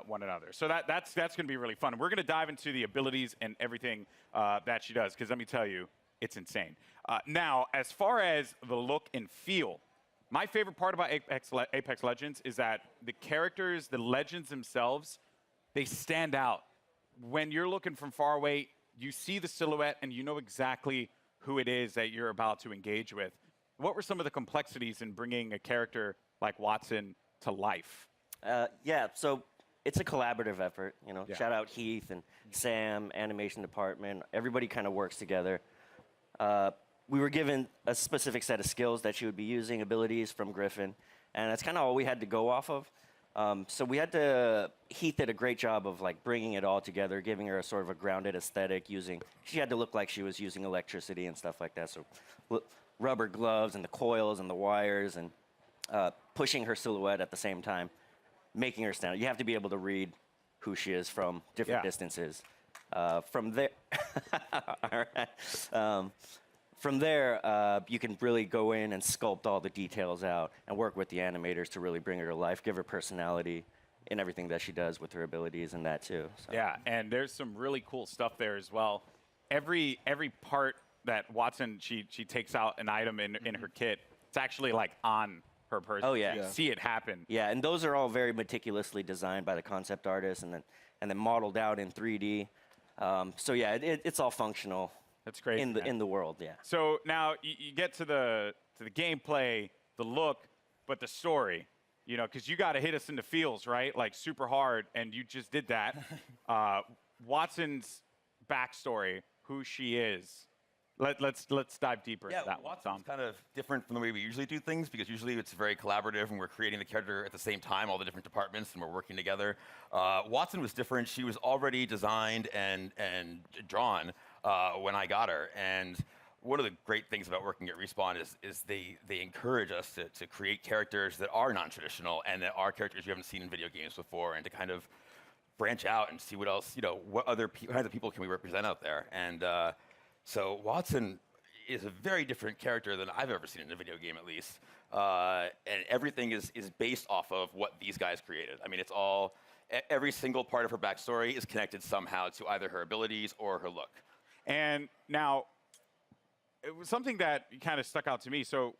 one another. So that's going to be really fun. And we're going to dive into the abilities and everything that she does, because let me tell you, it's insane. Now, as far as the look and feel, my favorite part about Apex Legends is that the characters, the legends themselves, they stand out. When you're looking from far away, you see the silhouette and you know exactly who it is that you're about to engage with. What were some of the complexities in bringing a character like Wattson to life? So it's a collaborative effort. You know, shout out Heath and Sam, animation department. Everybody kind of works together. We were given a specific set of skills that she would be using, abilities from Griffin, and that's kind of all we had to go off of. So we had to, Heath did a great job of like bringing it all together, giving her a sort of a grounded aesthetic she had to look like she was using electricity and stuff like that. So rubber gloves and the coils and the wires and pushing her silhouette at the same time, making her stand out. You have to be able to read who she is from different distances. From there, all right. From there, you can really go in and sculpt all the details out and work with the animators to really bring her to life, give her personality in everything that she does with her abilities and that too. So. Yeah, and there's some really cool stuff there as well. Every part that Wattson, she takes out an item in her kit, it's actually like on her person. Oh yeah. You see it happen. Yeah, and those are all very meticulously designed by the concept artist and then modeled out in 3D. So yeah, it's all functional. That's great. In the world, yeah. So now you get to the gameplay, the look, but the story, you know, because you got to hit us in the feels, right? Like super hard, and you just did that. Wattson's backstory, who she is. Let's dive deeper into that one, Tom. Watson's kind of different from the way we usually do things, because usually it's very collaborative and we're creating the character at the same time, all the different departments, and we're working together. Wattson was different. She was already designed and drawn when I got her. And one of the great things about working at Respawn is they encourage us to create characters that are non-traditional and that are characters you haven't seen in video games before, and to kind of branch out and see what else, what other kinds of people can we represent out there. And so Wattson is a very different character than I've ever seen in a video game, at least. And everything is based off of what these guys created. I mean, it's all, every single part of her backstory is connected somehow to either her abilities or her look. And now, it was something that kind of stuck out to me. So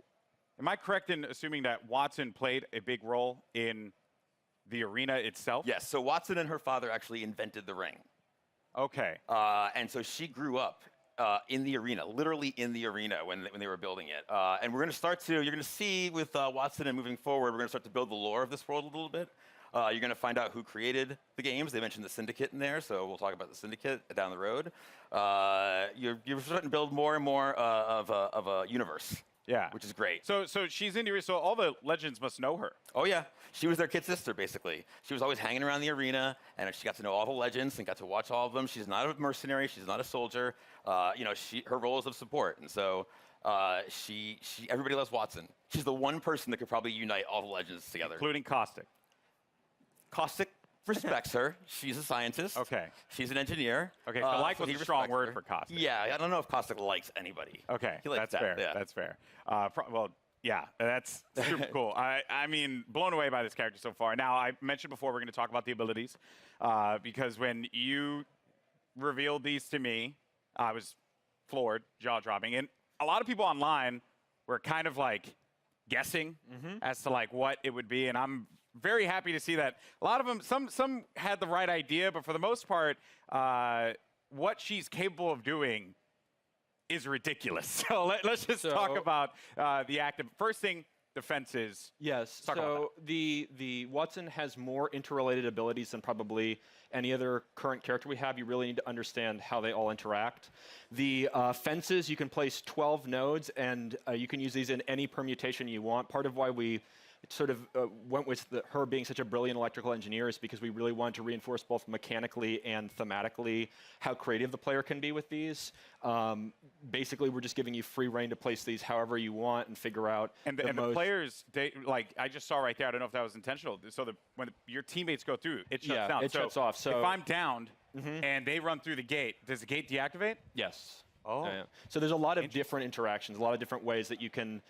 am I correct in assuming that Wattson played a big role in the arena itself? Yes, so Wattson and her father actually invented the ring. Okay. And so she grew up in the arena, literally in the arena when they were building it. And we're going to start to, you're going to see with Wattson and moving forward, we're going to start to build the lore of this world a little bit. You're going to find out who created the games. They mentioned the Syndicate in there, so we'll talk about the Syndicate down the road. You're starting to build more and more of a universe. Yeah. Which is great. So she's in the arena, so all the legends must know her. Oh, yeah. She was their kid sister, basically. She was always hanging around the arena, and she got to know all the legends and got to watch all of them. She's not a mercenary. She's not a soldier. Her role is of support. And so everybody loves Wattson. She's the one person that could probably unite all the legends together. Including Caustic. Caustic respects her. She's a scientist. Okay. She's an engineer. Okay, so like was a strong word for Caustic. Yeah, I don't know if Caustic likes anybody. Okay, he likes that's fair. Yeah. That's fair. Well, yeah, that's super cool. I mean, blown away by this character so far. Now, I mentioned before we're going to talk about the abilities, because when you revealed these to me, I was floored, jaw-dropping. And a lot of people online were kind of like guessing as to like what it would be, and I'm very happy to see that a lot of them, some had the right idea, but for the most part, what she's capable of doing is ridiculous. So let's just talk about the active. First thing, defenses. Yes. So the Wattson has more interrelated abilities than probably any other current character we have. You really need to understand how they all interact. The fences, you can place 12 nodes, and you can use these in any permutation you want. Part of why we sort of went with her being such a brilliant electrical engineer is because we really wanted to reinforce both mechanically and thematically how creative the player can be with these. Basically, we're just giving you free reign to place these however you want and figure out. And the players, like I just saw right there, I don't know if that was intentional. So when your teammates go through, it shuts down. It shuts off. So if I'm downed and they run through the gate, does the gate deactivate? Yes. Oh. So there's a lot of different interactions, a lot of different ways that you can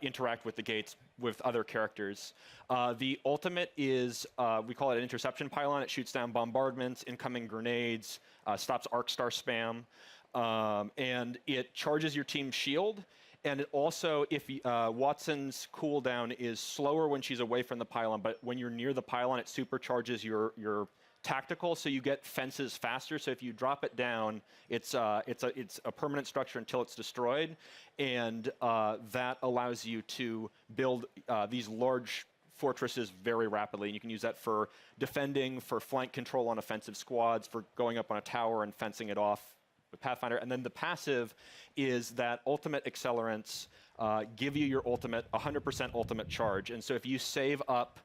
interact with the gates with other characters. The ultimate is, we call it an interception pylon. It shoots down bombardments, incoming grenades, stops arc star spam, and it charges your team's shield. And it also, if Watson's cooldown is slower when she's away from the pylon, but when you're near the pylon, it supercharges your tactical, so you get fences faster. So if you drop it down, it's a permanent structure until it's destroyed, and that allows you to build these large fortresses very rapidly. And you can use that for defending, for flank control on offensive squads, for going up on a tower and fencing it off with Pathfinder. And then the passive is that ultimate accelerants give you your ultimate 100% ultimate charge. And so if you save up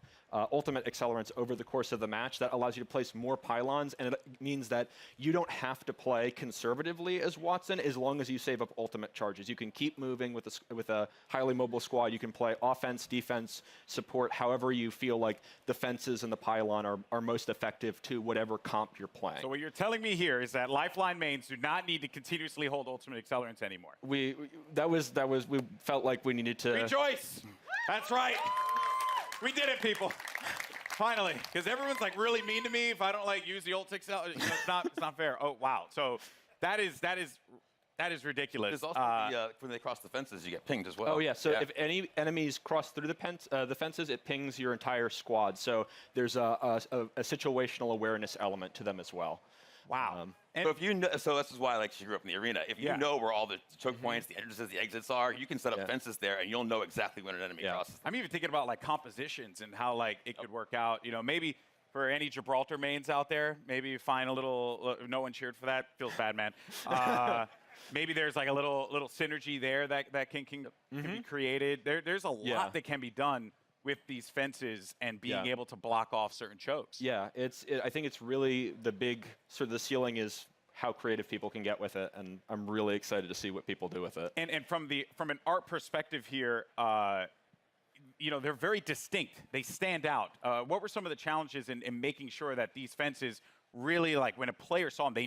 ultimate accelerants over the course of the match, that allows you to place more pylons, and it means that you don't have to play conservatively as Watson as long as you save up ultimate charges. You can keep moving with a highly mobile squad. You can play offense, defense, support, however you feel like the fences and the pylon are most effective to whatever comp you're playing. So what you're telling me here is that Lifeline mains do not need to continuously hold ultimate accelerants anymore. We felt like we needed to rejoice. That's right. We did it, people. Finally, because everyone's like really mean to me if I don't like use the ult accelerant. It's not fair. Oh wow. So that is ridiculous. There's also when they cross the fences, you get pinged as well. Oh yeah. So if any enemies cross through the fences, it pings your entire squad. So there's a situational awareness element to them as well. Wow. So if you know, so this is why like she grew up in the arena. If you know where all the choke points, the entrances, the exits are, you can set up fences there, and you'll know exactly when an enemy crosses. I'm even thinking about like compositions and how like it could work out. You know, maybe for any Gibraltar mains out there, maybe you find a little. No one cheered for that. Feels bad, man. Maybe there's like a little synergy there that can be created. There's a lot that can be done with these fences and being able to block off certain chokes. Yeah, I think it's really the big sort of the ceiling is how creative people can get with it, and I'm really excited to see what people do with it. And from an art perspective here, you know, they're very distinct. They stand out. What were some of the challenges in making sure that these fences really, like when a player saw them, they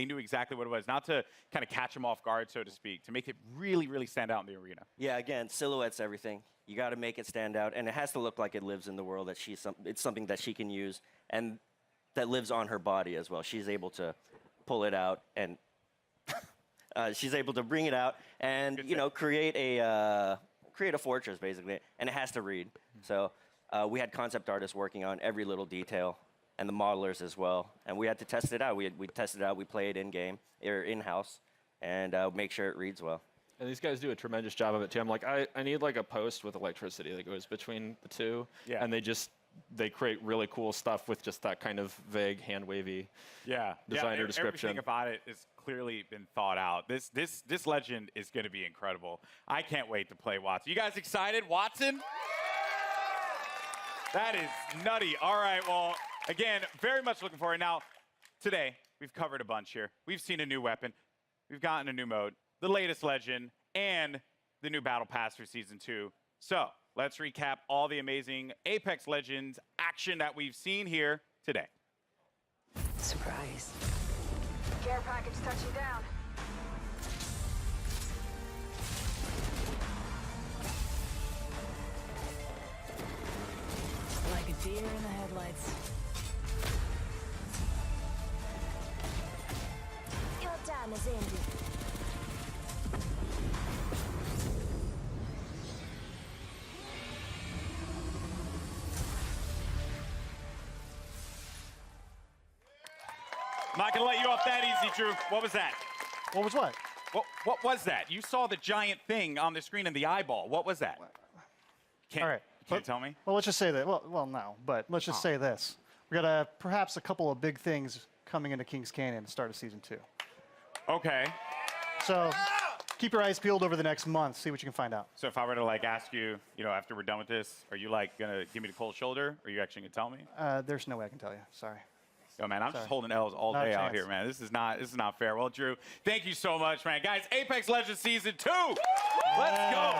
knew exactly what it was, not to kind of catch them off guard, so to speak, to make it really, really stand out in the arena? Yeah, again, silhouette's everything. You got to make it stand out, and it has to look like it lives in the world, that it's something that she can use, and that lives on her body as well. She's able to pull it out, and she's able to bring it out and, you know, create a fortress, basically, and it has to read. So we had concept artists working on every little detail, and the modelers as well, and we had to test it out. We tested it out, we play it in-game, or in-house, and make sure it reads well. And these guys do a tremendous job of it too. I'm like, I need like a post with electricity that goes between the two. Yeah. And they create really cool stuff with just that kind of vague, hand wavy designer description. Everything about it has clearly been thought out. This legend is going to be incredible. I can't wait to play Watson. You guys excited? Watson? That is nutty. All right, well, again, very much looking forward. Now, today, we've covered a bunch here. We've seen a new weapon. We've gotten a new mode, the latest legend, and the new Battle Pass for Season 2. So, let's recap all the amazing Apex Legends action that we've seen here today. Surprise. Care package touching down. Like a deer in the headlights. Your time is ended. I'm not going to let you off that easy, Drew. What was that? What was what? What was that? You saw the giant thing on the screen in the eyeball. What was that? All right. Can't tell me? Well, let's just say that. Well, no, but let's just say this. We got perhaps a couple of big things coming into Kings Canyon at the start of Season 2. Okay. So, keep your eyes peeled over the next month, see what you can find out. So if I were to like ask you, after we're done with this, are you like gonna give me the cold shoulder? Or are you actually gonna tell me? There's no way I can tell you. Sorry. Yo, man, I'm just holding L's all day out here, man. This is not fair. Well, Drew, thank you so much, man. Guys, Apex Legends Season 2. Let's go.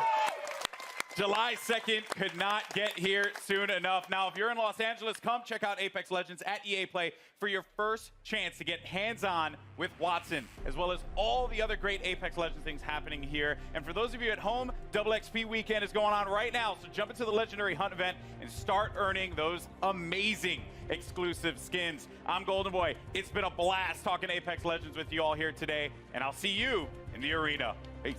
July 2nd, could not get here soon enough. Now, if you're in Los Angeles, come check out Apex Legends at EA Play for your first chance to get hands-on with Wattson, as well as all the other great Apex Legends things happening here. And for those of you at home, Double XP Weekend is going on right now, so jump into the Legendary Hunt event and start earning those amazing exclusive skins. I'm Golden Boy. It's been a blast talking Apex Legends with you all here today, and I'll see you in the arena. Peace.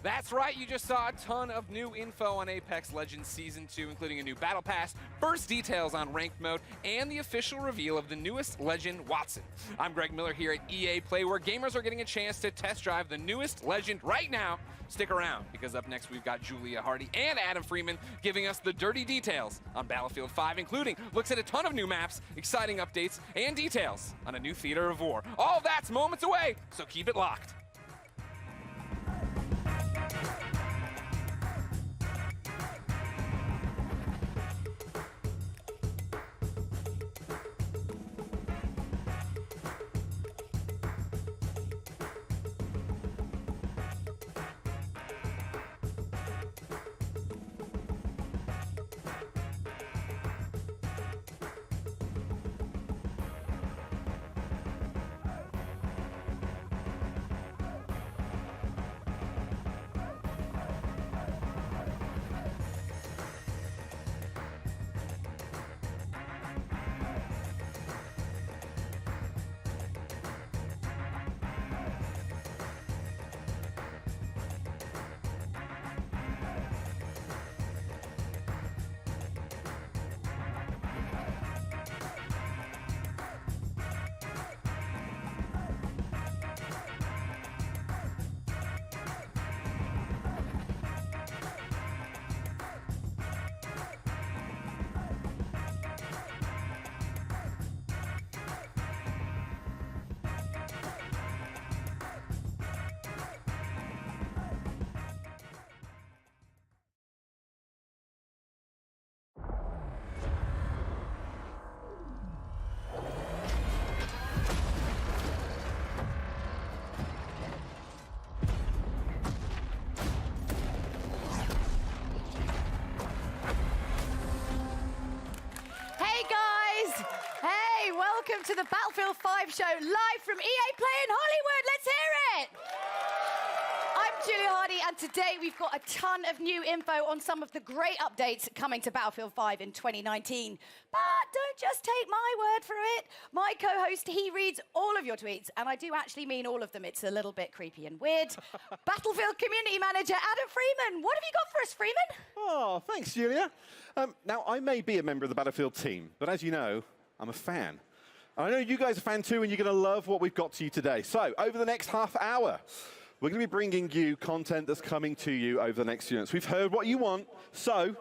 That's right, you just saw a ton of new info on Apex Legends Season 2, including a new Battle Pass, first details on Ranked Mode, and the official reveal of the newest Legend, Wattson. I'm Greg Miller here at EA Play, where gamers are getting a chance to test drive the newest Legend right now. Stick around, because up next we've got Julia Hardy and Adam Freeman giving us the dirty details on Battlefield 5, including looks at a ton of new maps, exciting updates, and details on a new theater of war. All that's moments away, so keep it locked. Welcome to the Battlefield 5 show, live from EA Play in Hollywood. Let's hear it! I'm Julia Hardy, and today we've got a ton of new info on some of the great updates coming to Battlefield 5 in 2019. But don't just take my word for it. My co-host, he reads all of your tweets, and I do actually mean all of them. It's a little bit creepy and weird. Battlefield Community Manager Adam Freeman. What have you got for us, Freeman? Oh, thanks, Julia. Now, I may be a member of the Battlefield team, but as you know, I'm a fan. I know you guys are fan too, and you're going to love what we've got to you today. So, over the next half hour, we're going to be bringing you content that's coming to you over the next few minutes. We've heard what you want, so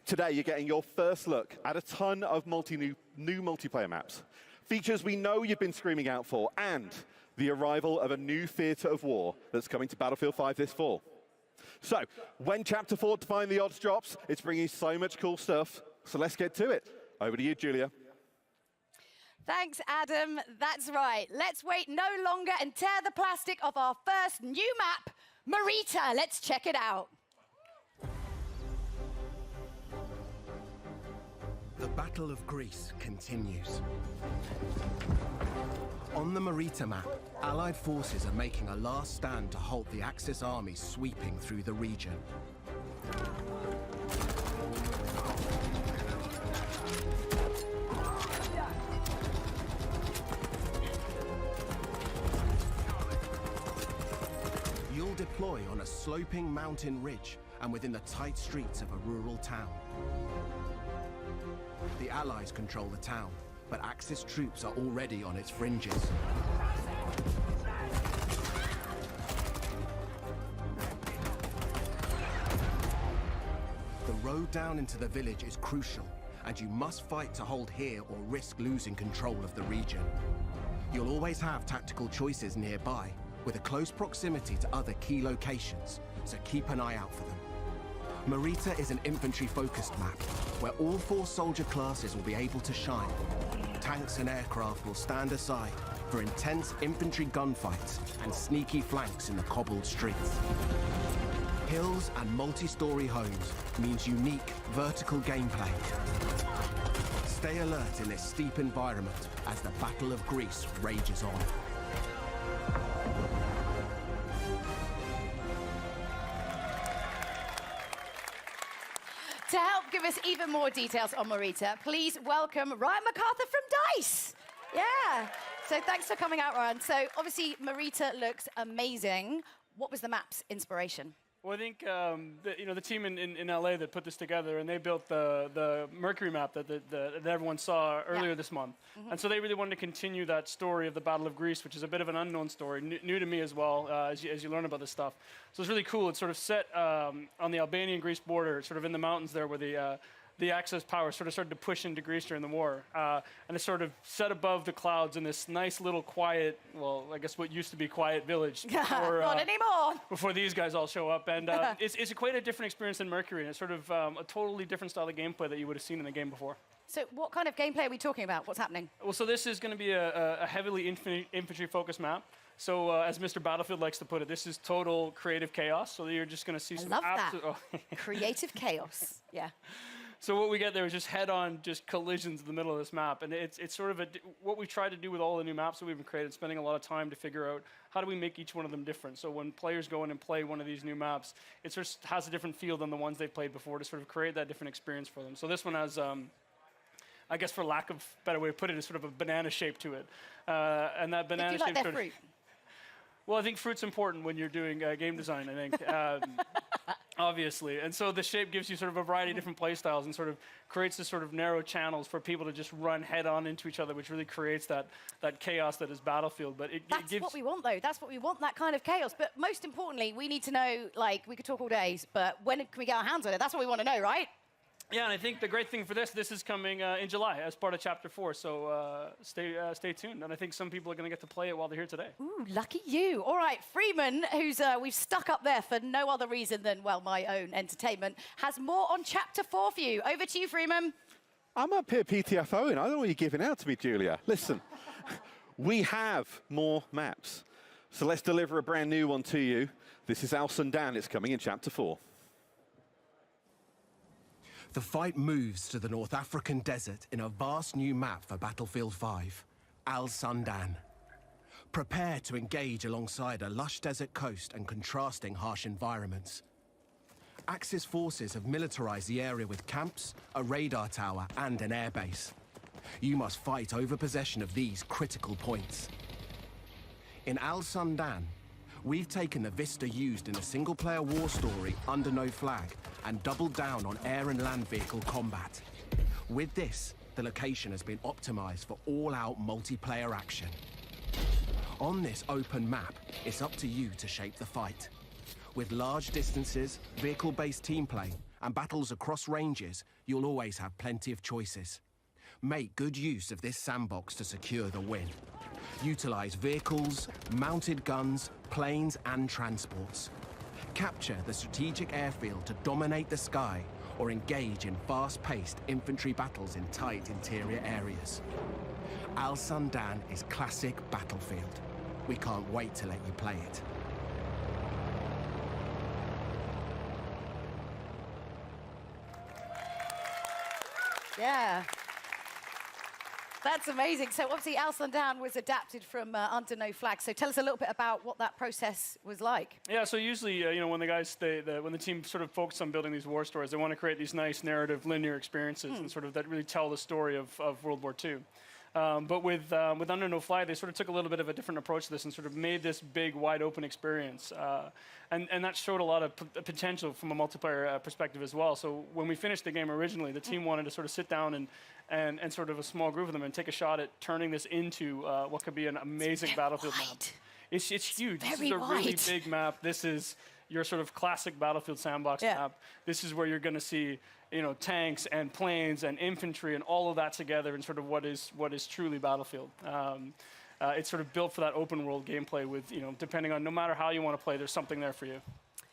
today you're getting your first look at a ton of new multiplayer maps. Features we know you've been screaming out for, and the arrival of a new theater of war that's coming to Battlefield 5 this fall. So, when Chapter 4 Define the Odds drops, it's bringing so much cool stuff, so let's get to it. Over to you, Julia. Thanks, Adam. That's right. Let's wait no longer and tear the plastic off our first new map, Marita. Let's check it out. The Battle of Greece continues. On the Marita map, Allied forces are making a last stand to halt the Axis armies sweeping through the region. You'll deploy on a sloping mountain ridge and within the tight streets of a rural town. The Allies control the town, but Axis troops are already on its fringes. The road down into the village is crucial, and you must fight to hold here or risk losing control of the region. You'll always have tactical choices nearby, with a close proximity to other key locations, so keep an eye out for them. Marita is an infantry-focused map, where all 4 soldier classes will be able to shine. Tanks and aircraft will stand aside for intense infantry gunfights and sneaky flanks in the cobbled streets. Hills and multi-story homes means unique vertical gameplay. Stay alert in this steep environment as the Battle of Greece rages on. To help give us even more details on Marita, please welcome Ryan MacArthur from DICE. Yeah. So thanks for coming out, Ryan. So obviously, Marita looks amazing. What was the map's inspiration? Well, I think the team in LA that put this together, and they built the Mercury map that everyone saw earlier this month. And so they really wanted to continue that story of the Battle of Greece, which is a bit of an unknown story, new to me as well, as you learn about this stuff. So it's really cool. It's sort of set on the Albanian-Greece border, sort of in the mountains there, where the Axis power sort of started to push into Greece during the war. And it's sort of set above the clouds in this nice little quiet, well, I guess what used to be quiet village. Before, Not anymore. Before these guys all show up. And it's quite a different experience than Mercury. And it's sort of a totally different style of gameplay that you would have seen in the game before. So what kind of gameplay are we talking about? What's happening? Well, so this is going to be a heavily infantry-focused map. So as Mr. Battlefield likes to put it, this is total creative chaos. So you're just going to see some absolute... Creative chaos. Yeah. So what we get there is just head-on, just collisions in the middle of this map, and it's sort of what we try to do with all the new maps that we've been created, spending a lot of time to figure out how do we make each one of them different. So when players go in and play one of these new maps, it sort of has a different feel than the ones they've played before to sort of create that different experience for them. So this one has, I guess for lack of a better way to put it, is sort of a banana shape to it, and that banana shape. Do you like their fruit? Well, I think fruit's important when you're doing game design, I think. Obviously. And so the shape gives you sort of a variety of different play styles and sort of creates this sort of narrow channels for people to just run head on into each other, which really creates that chaos that is Battlefield. But That's what we want, though. That's what we want, that kind of chaos. But most importantly, we need to know, like, we could talk all day, but when can we get our hands on it? That's what we want to know, right? Yeah, and I think the great thing for this is coming in July as part of Chapter 4, so stay tuned. And I think some people are going to get to play it while they're here today. Ooh, lucky you. All right, Freeman, who's we've stuck up there for no other reason than, well, my own entertainment, has more on Chapter 4 for you. Over to you, Freeman. I'm up here PTFOing. I don't know what you're giving out to me, Julia. Listen, we have more maps. So let's deliver a brand new one to you. This is Al Sundan. It's coming in Chapter 4. The fight moves to the North African desert in a vast new map for Battlefield 5, Al Sundan. Prepare to engage alongside a lush desert coast and contrasting harsh environments. Axis forces have militarized the area with camps, a radar tower, and an airbase. You must fight over possession of these critical points. In Al Sundan, we've taken the vista used in a single-player war story Under No Flag and doubled down on air and land vehicle combat. With this, The location has been optimized for all-out multiplayer action. On this open map, it's up to you to shape the fight. With large distances, vehicle-based team play, and battles across ranges, you'll always have plenty of choices. Make good use of this sandbox to secure the win. Utilize vehicles, mounted guns, planes, and transports. Capture the strategic airfield to dominate the sky, or engage in fast-paced infantry battles in tight interior areas. Al Sundan is classic Battlefield. We can't wait to let you play it. Yeah. That's amazing. So obviously Al Sundan was adapted from Under No Flag. So tell us a little bit about what that process was like. Yeah, so usually, you know, when the guys, when the team sort of focus on building these war stories, they want to create these nice narrative, linear experiences and sort of that really tell the story of World War II. But with Under No Flag, they sort of took a little bit of a different approach to this and sort of made this big, wide open experience. And that showed a lot of potential from a multiplayer perspective as well. So when we finished the game originally, the team wanted to sort of sit down and sort of a small group of them and take a shot at turning this into what could be an amazing Battlefield map. It's huge. This is a really big map. This is your sort of classic Battlefield sandbox map. This is where you're going to see, you know, tanks and planes and infantry and all of that together in sort of what is truly Battlefield. It's sort of built for that open world gameplay with, you know, depending on no matter how you want to play, there's something there for you.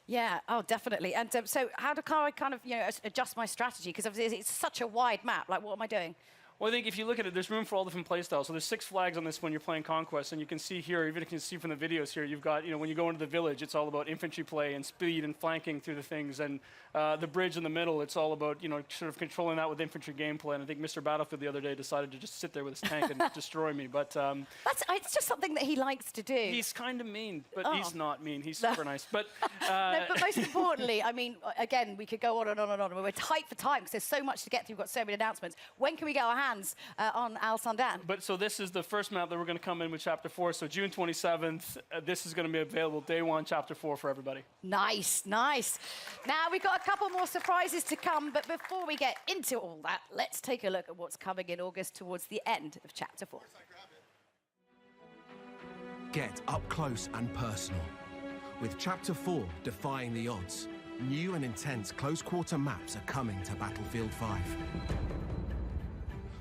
Yeah, oh, definitely. And so how do I kind of, you know, adjust my strategy? Because obviously it's such a wide map. Like, what am I doing? Well, I think if you look at it, there's room for all different playstyles. So there's 6 flags on this when you're playing Conquest, and you can see here, even if you can see from the videos here, you've got, you know, when you go into the village, it's all about infantry play and speed and flanking through the things, and the bridge in the middle, it's all about, you know, sort of controlling that with infantry gameplay. And I think Mr. Battlefield the other day decided to just sit there with his tank and destroy me. But it's just something that he likes to do. He's kind of mean, but he's not mean. He's super nice. But no, but most importantly, I mean, again, we could go on and on and on. We're tight for time because there's so much to get through. We've got so many announcements. When can we get our hands on Al Sundan? But so this is the first map that we're going to come in with Chapter 4. So June 27th, this is going to be available day 1, Chapter 4 for everybody. Nice, nice. Now, we've got a couple more surprises to come, but before we get into all that, let's take a look at what's coming in August towards the end of Chapter 4. Get up close and personal. With Chapter 4 defying the odds, new and intense close-quarter maps are coming to Battlefield 5.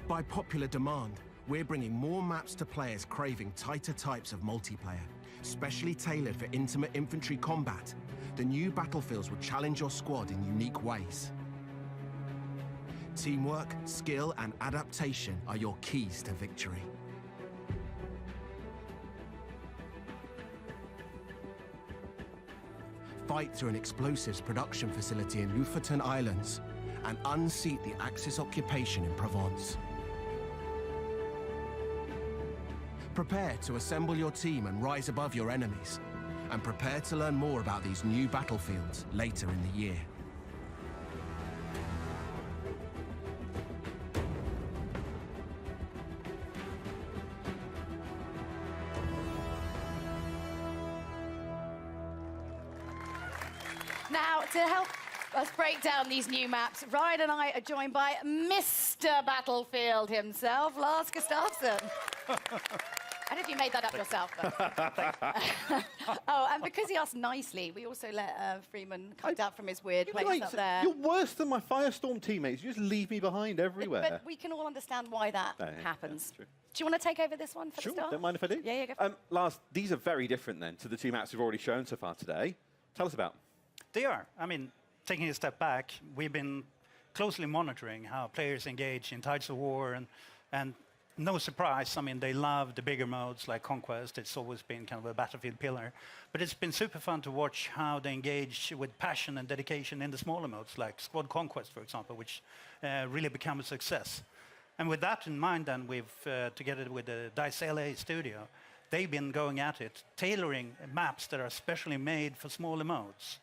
By popular demand, we're bringing more maps to players craving tighter types of multiplayer, specially tailored for intimate infantry combat. The new Battlefields will challenge your squad in unique ways. Teamwork, skill, and adaptation are your keys to victory. Fight through an explosives production facility in Lofoten Islands and unseat the Axis occupation in Provence. Prepare to assemble your team and rise above your enemies, and prepare to learn more about these new battlefields later in the year. Now, to help us break down these new maps, Ryan and I are joined by Mr. Battlefield himself, Lars Gustafsson. I don't know if you made that up yourself, but... Oh, and because he asked nicely, we also let Freeman come down from his weird place up there. You're worse than my Firestorm teammates. You just leave me behind everywhere. But we can all understand why that happens. True. Do you want to take over this one for the start? Don't mind if I do. Yeah, go for it. Lars, these are very different then to the 2 maps we've already shown so far today. Tell us about them. They are. I mean, taking a step back, we've been closely monitoring how players engage in Tides of War, and no surprise, I mean, they love the bigger modes like Conquest. It's always been kind of a Battlefield pillar. But it's been super fun to watch how they engage with passion and dedication in the smaller modes, like Squad Conquest, for example, which really become a success. And with that in mind, then, we've, together with the DICE LA studio, they've been going at it, tailoring maps that are specially made for smaller modes.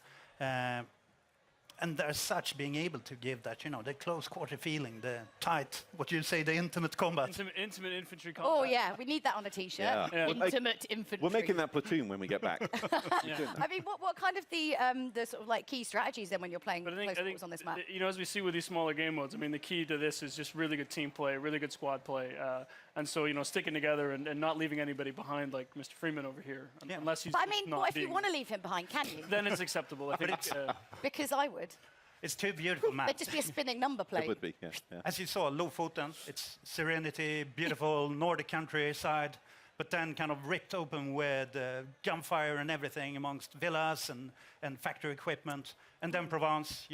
and as such, being able to give that, the close quarter feeling, the tight, what you say, the intimate combat. Intimate infantry combat. Oh, yeah, we need that on a T-shirt. Yeah. Intimate infantry. We're making that platoon when we get back. I mean, what kind of the sort of like key strategies then when you're playing close quarters on this map? As we see with these smaller game modes, I mean, the key to this is just really good team play, really good squad play. And so, sticking together and not leaving anybody behind like Mr. Freeman over here. Unless he's But I mean, not what if you being- want to leave him behind, can you? Then it's acceptable, I think. Because I would. It's two beautiful maps. There'd just be a spinning number plate. It would be, yeah. As you saw, Lofoten, it's serenity, beautiful Nordic countryside, but then kind of ripped open with gunfire and everything amongst villas and factory equipment. And then Provence,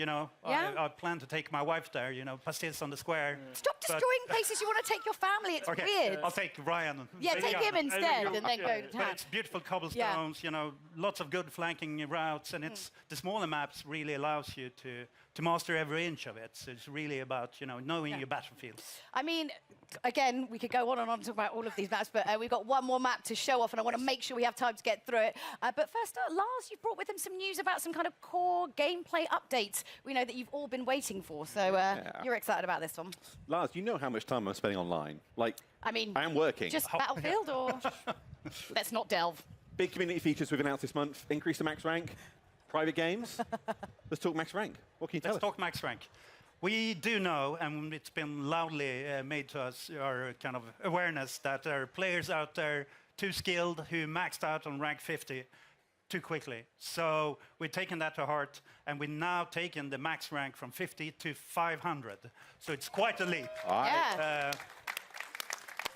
I plan to take my wife there, pastis on the square. Stop destroying places you want to take your family. It's weird. I'll take Ryan. Yeah, take him instead and then go to But town. it's beautiful cobblestones, lots of good flanking routes, and it's the smaller maps really allows you to master every inch of it. So it's really about, knowing your battlefield. I mean, again, we could go on and on and talk about all of these maps, but we've got one more map to show off, and I want to make sure we have time to get through it. But first, Lars, you've brought with him some news about some kind of core gameplay updates we know that you've all been waiting for. So you're excited about this one. Lars, you know how much time I'm spending online. I mean, I am working. Just Battlefield, or let's not delve. Big community features we've announced this month. Increase the max rank. Private games. Let's talk max rank. What can you tell us? Let's talk max rank. We do know, and it's been loudly made to us, our kind of awareness, that there are players out there too skilled who maxed out on rank 50 too quickly. So we've taken that to heart, and we've now taken the max rank from 50 to 500. So it's quite a leap. Yeah.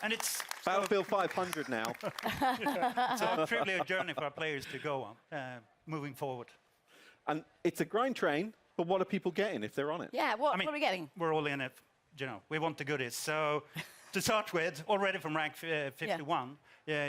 And it's Battlefield 500 now. so truly a journey for our players to go on, moving forward. And it's a grind train, but what are people getting if they're on it? Yeah, what are we getting? We're all in it. We want the goodies. So to start with, already from rank 51,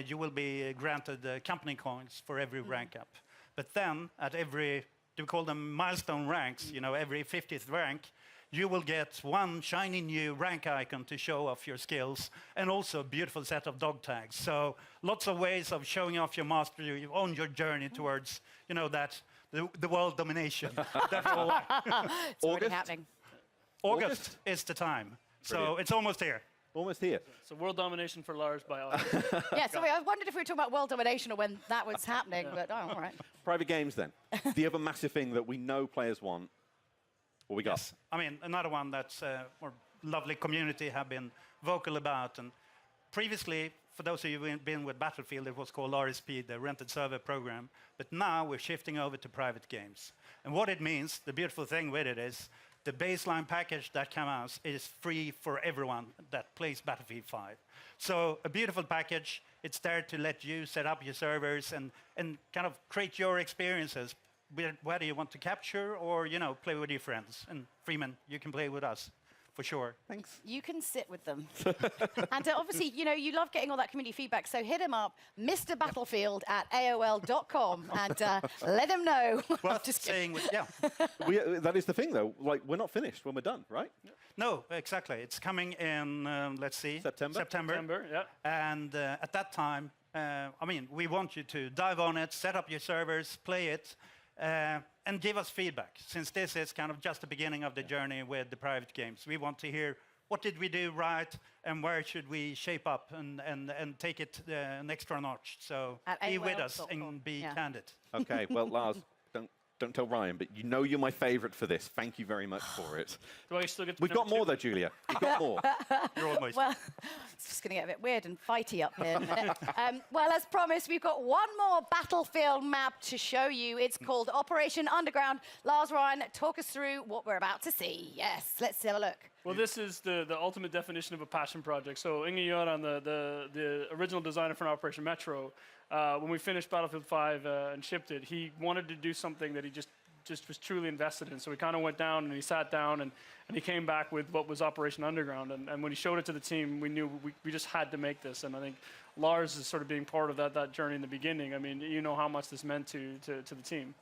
you will be granted company coins for every rank up. But then at every, do we call them milestone ranks, every 50th rank, you will get one shiny new rank icon to show off your skills, and also a beautiful set of dog tags. So lots of ways of showing off your mastery on your journey towards, the world domination. It's already happening. August is the time. So it's almost here. Almost here. So world domination for Lars by August. Yeah, sorry, I wondered if we were talking about world domination or when that was happening, but all right. Private games, then. The other massive thing that we know players want. What we got? Yes. I mean, another one that's our lovely community have been vocal about. And previously, for those of you who've been with Battlefield, it was called RSP, the Rented Server Program. But now we're shifting over to private games. And what it means, the beautiful thing with it is, the baseline package that comes out is free for everyone that plays Battlefield 5. So a beautiful package. It's there to let you set up your servers and kind of create your experiences, whether you want to capture or, play with your friends. And Freeman, you can play with us, for sure. Thanks. You can sit with them. And obviously, you love getting all that community feedback, so hit him up, mrbattlefield@aol.com, and let him know. Well, just saying, that is the thing, though. We're not finished when we're done, right? No, exactly. It's coming in, let's see. September. September, yeah. And at that time, we want you to dive on it, set up your servers, play it, and give us feedback. Since this is kind of just the beginning of the journey with the private games, we want to hear what did we do right and where should we shape up and take it an extra notch. So be with us and be candid. Okay, well, Lars, don't tell Ryan, but you're my favorite for this. Thank you very much for it. Do I still get to We've got more, though, Julia. We've got more. You're almost. Well, it's just going to get a bit weird and fighty up here in a minute. Well, as promised, we've got one more Battlefield map to show you. It's called Operation Underground. Lars, Ryan, talk us through what we're about to see. Yes, let's have a look. Well, this is the ultimate definition of a passion project. So Inge Göran, the original designer for Operation Metro, when we finished Battlefield 5 and shipped it, he wanted to do something that he just was truly invested in. So we kind of went down and he sat down and he came back with what was Operation Underground. And when he showed it to the team, we knew we just had to make this. And I think Lars is sort of being part of that journey in the beginning. I mean, you know how much this meant to the team.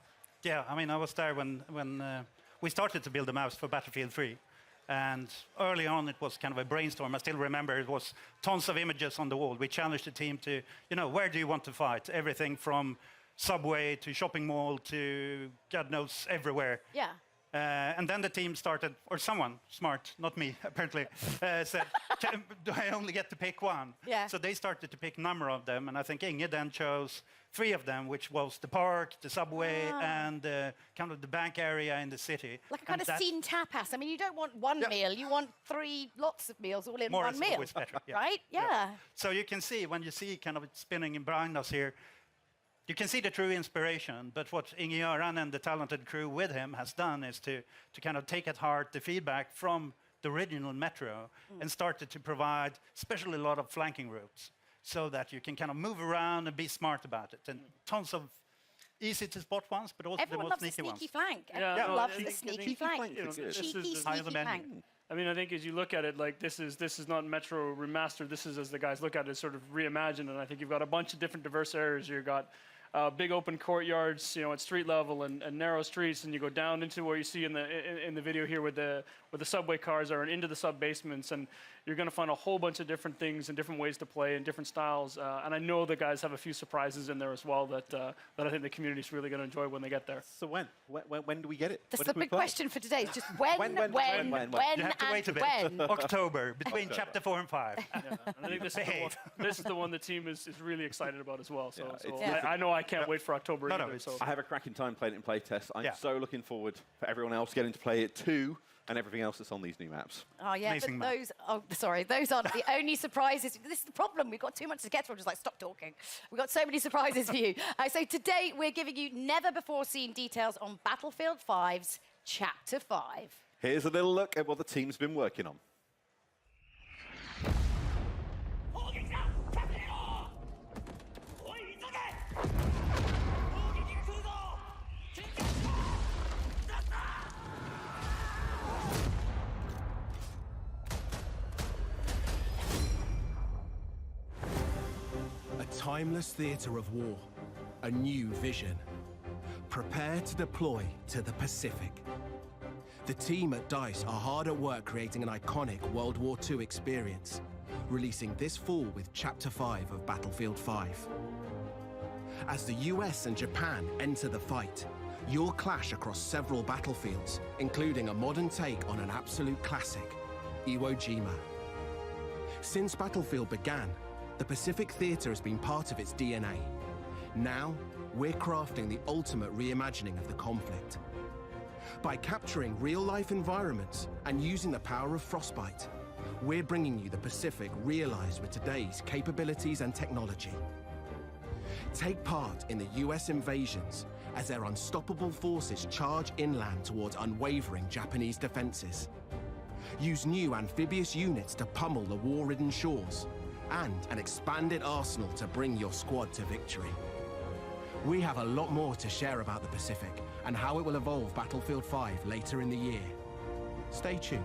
Yeah, I was there when we started to build the maps for Battlefield 3. And early on, it was kind of a brainstorm. I still remember it was tons of images on the wall. We challenged the team to, where do you want to fight? Everything from subway to shopping mall to God knows everywhere. Yeah. And then the team started, or someone smart, not me, apparently, said, do I only get to pick one? Yeah. So they started to pick a number of them, and I think Inge then chose 3 of them, which was the park, the subway, and kind of the bank area in the city. Like a kind of scene tapas. I mean, you don't want one meal, you want 3 lots of meals all in More one is meal. always better, yeah. Right? Yeah. So you can see, when you see kind of it spinning behind us here, you can see the true inspiration, but what Inge Göran and the talented crew with him has done is to kind of take at heart the feedback from the original Metro and started to provide especially a lot of flanking routes so that you can kind of move around and be smart about it. And tons of easy to spot ones, but also Everyone the loves most a sneaky ones. sneaky flank. Yeah, Everyone no, loves I the think- sneaky flank. Cheeky, High on the sneaky menu. flank. I mean, I think as you look at it, like this is not Metro remastered. This is, as the guys look at it, sort of reimagined. And I think you've got a bunch of different diverse areas. You've got big open courtyards, at street level and narrow streets, and you go down into where you see in the video here where the subway cars are and into the sub basements, and you're going to find a whole bunch of different things and different ways to play and different styles. And I know the guys have a few surprises in there as well that I think the community's really going to enjoy when they get there. So when do we get it? That's When the do we big play? question for today. Is just when, You have to wait a bit. when. October, between chapter 4 and 5. And I think this is the one the team is really excited about as well. So, it's I know I can't wait for October either. So. I have a cracking time playing it in playtest. I'm so looking forward for everyone else getting to play it too, and everything else that's on these new maps. Oh yeah, but those aren't the only surprises. This is the problem. We've got too much to get through. I'm just like, stop talking. We've got so many surprises for you. So today we're giving you never before seen details on Battlefield 5's Chapter 5. Here's a little look at what the team's been working on. A timeless theatre of war, a new vision. Prepare to deploy to the Pacific. The team at DICE are hard at work creating an iconic World War II experience, releasing this fall with Chapter 5 of Battlefield 5. As the US and Japan enter the fight, you'll clash across several battlefields, including a modern take on an absolute classic, Iwo Jima. Since Battlefield began, the Pacific Theatre has been part of its DNA. Now, we're crafting the ultimate reimagining of the conflict. By capturing real-life environments and using the power of Frostbite, we're bringing you the Pacific realized with today's capabilities and technology. Take part in the US invasions as their unstoppable forces charge inland towards unwavering Japanese defenses. Use new amphibious units to pummel the war-ridden shores, and an expanded arsenal to bring your squad to victory. We have a lot more to share about the Pacific and how it will evolve Battlefield 5 later in the year. Stay tuned.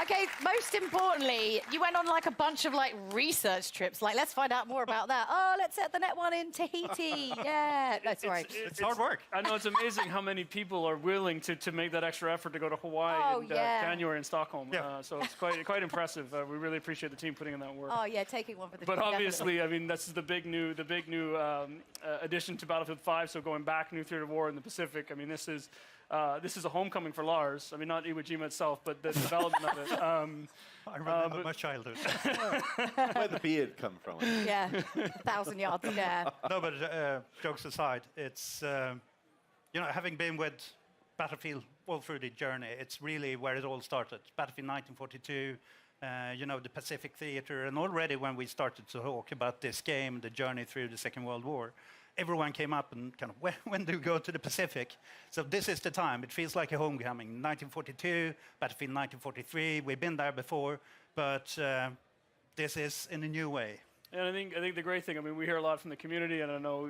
Okay, most importantly, you went on like a bunch of like research trips. Like, let's find out more about that. Oh, let's set the net one in Tahiti. Yeah. No, sorry. It's hard work. I know it's amazing how many people are willing to make that extra effort to go to Hawaii in January in Stockholm. So it's quite impressive. We really appreciate the team putting in that work. Oh yeah, taking one for the But team, obviously, definitely. I mean, this is the big new addition to Battlefield 5. So going back, new theater of war in the Pacific. I mean, this is a homecoming for Lars. I mean, not Iwo Jima itself, but the development of it. I remember my childhood. Where the beard come from? Yeah, 1,000 yards. Yeah. No, but jokes aside, it's having been with Battlefield all through the journey, it's really where it all started. Battlefield 1942, the Pacific Theatre, and already when we started to talk about this game, the journey through the Second World War, everyone came up and kind of, when do we go to the Pacific? So this is the time. It feels like a homecoming. 1942, Battlefield 1943, we've been there before, but this is in a new way. And I think the great thing, I mean, we hear a lot from the community, and I know,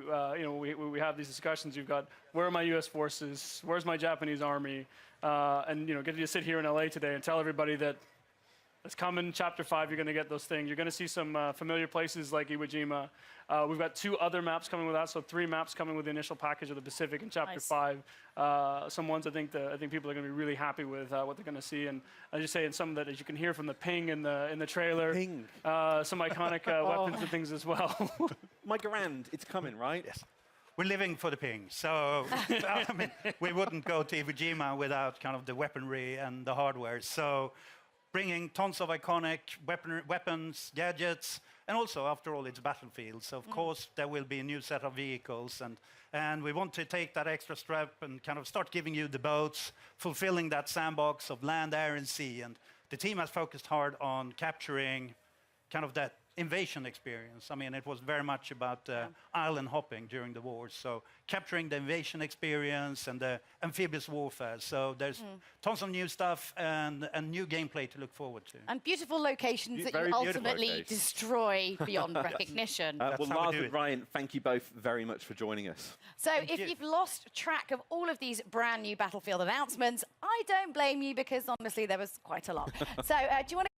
we have these discussions. You've got, where are my U.S. forces? Where's my Japanese army? And get to sit here in L.A. today and tell everybody that it's coming. Chapter 5, you're going to get those things. You're going to see some familiar places like Iwo Jima. We've got 2 other maps coming with that, so 3 maps coming with the initial package of the Pacific in Chapter 5. Some ones I think people are going to be really happy with what they're going to see, and I just say in some that, as you can hear from the ping in the trailer, some iconic weapons and things as well. My Garand, it's coming, right? Yes. we're living for the ping. So I mean, we wouldn't go to Iwo Jima without kind of the weaponry and the hardware. So bringing tons of iconic weapons, gadgets, and also, after all, it's Battlefield. So of course, there will be a new set of vehicles, and we want to take that extra step and kind of start giving you the boats, fulfilling that sandbox of land, air, and sea. And the team has focused hard on capturing kind of that invasion experience. I mean, it was very much about island hopping during the war. So capturing the invasion experience and the amphibious warfare. So there's tons of new stuff and new gameplay to look forward to. And beautiful locations that Very you beautiful ultimately locations. destroy beyond recognition. Well, Lars and Ryan, thank you both very much for joining us. So if you've lost track of all of these brand new Battlefield announcements, I don't blame you because honestly there was quite a lot. So do you want to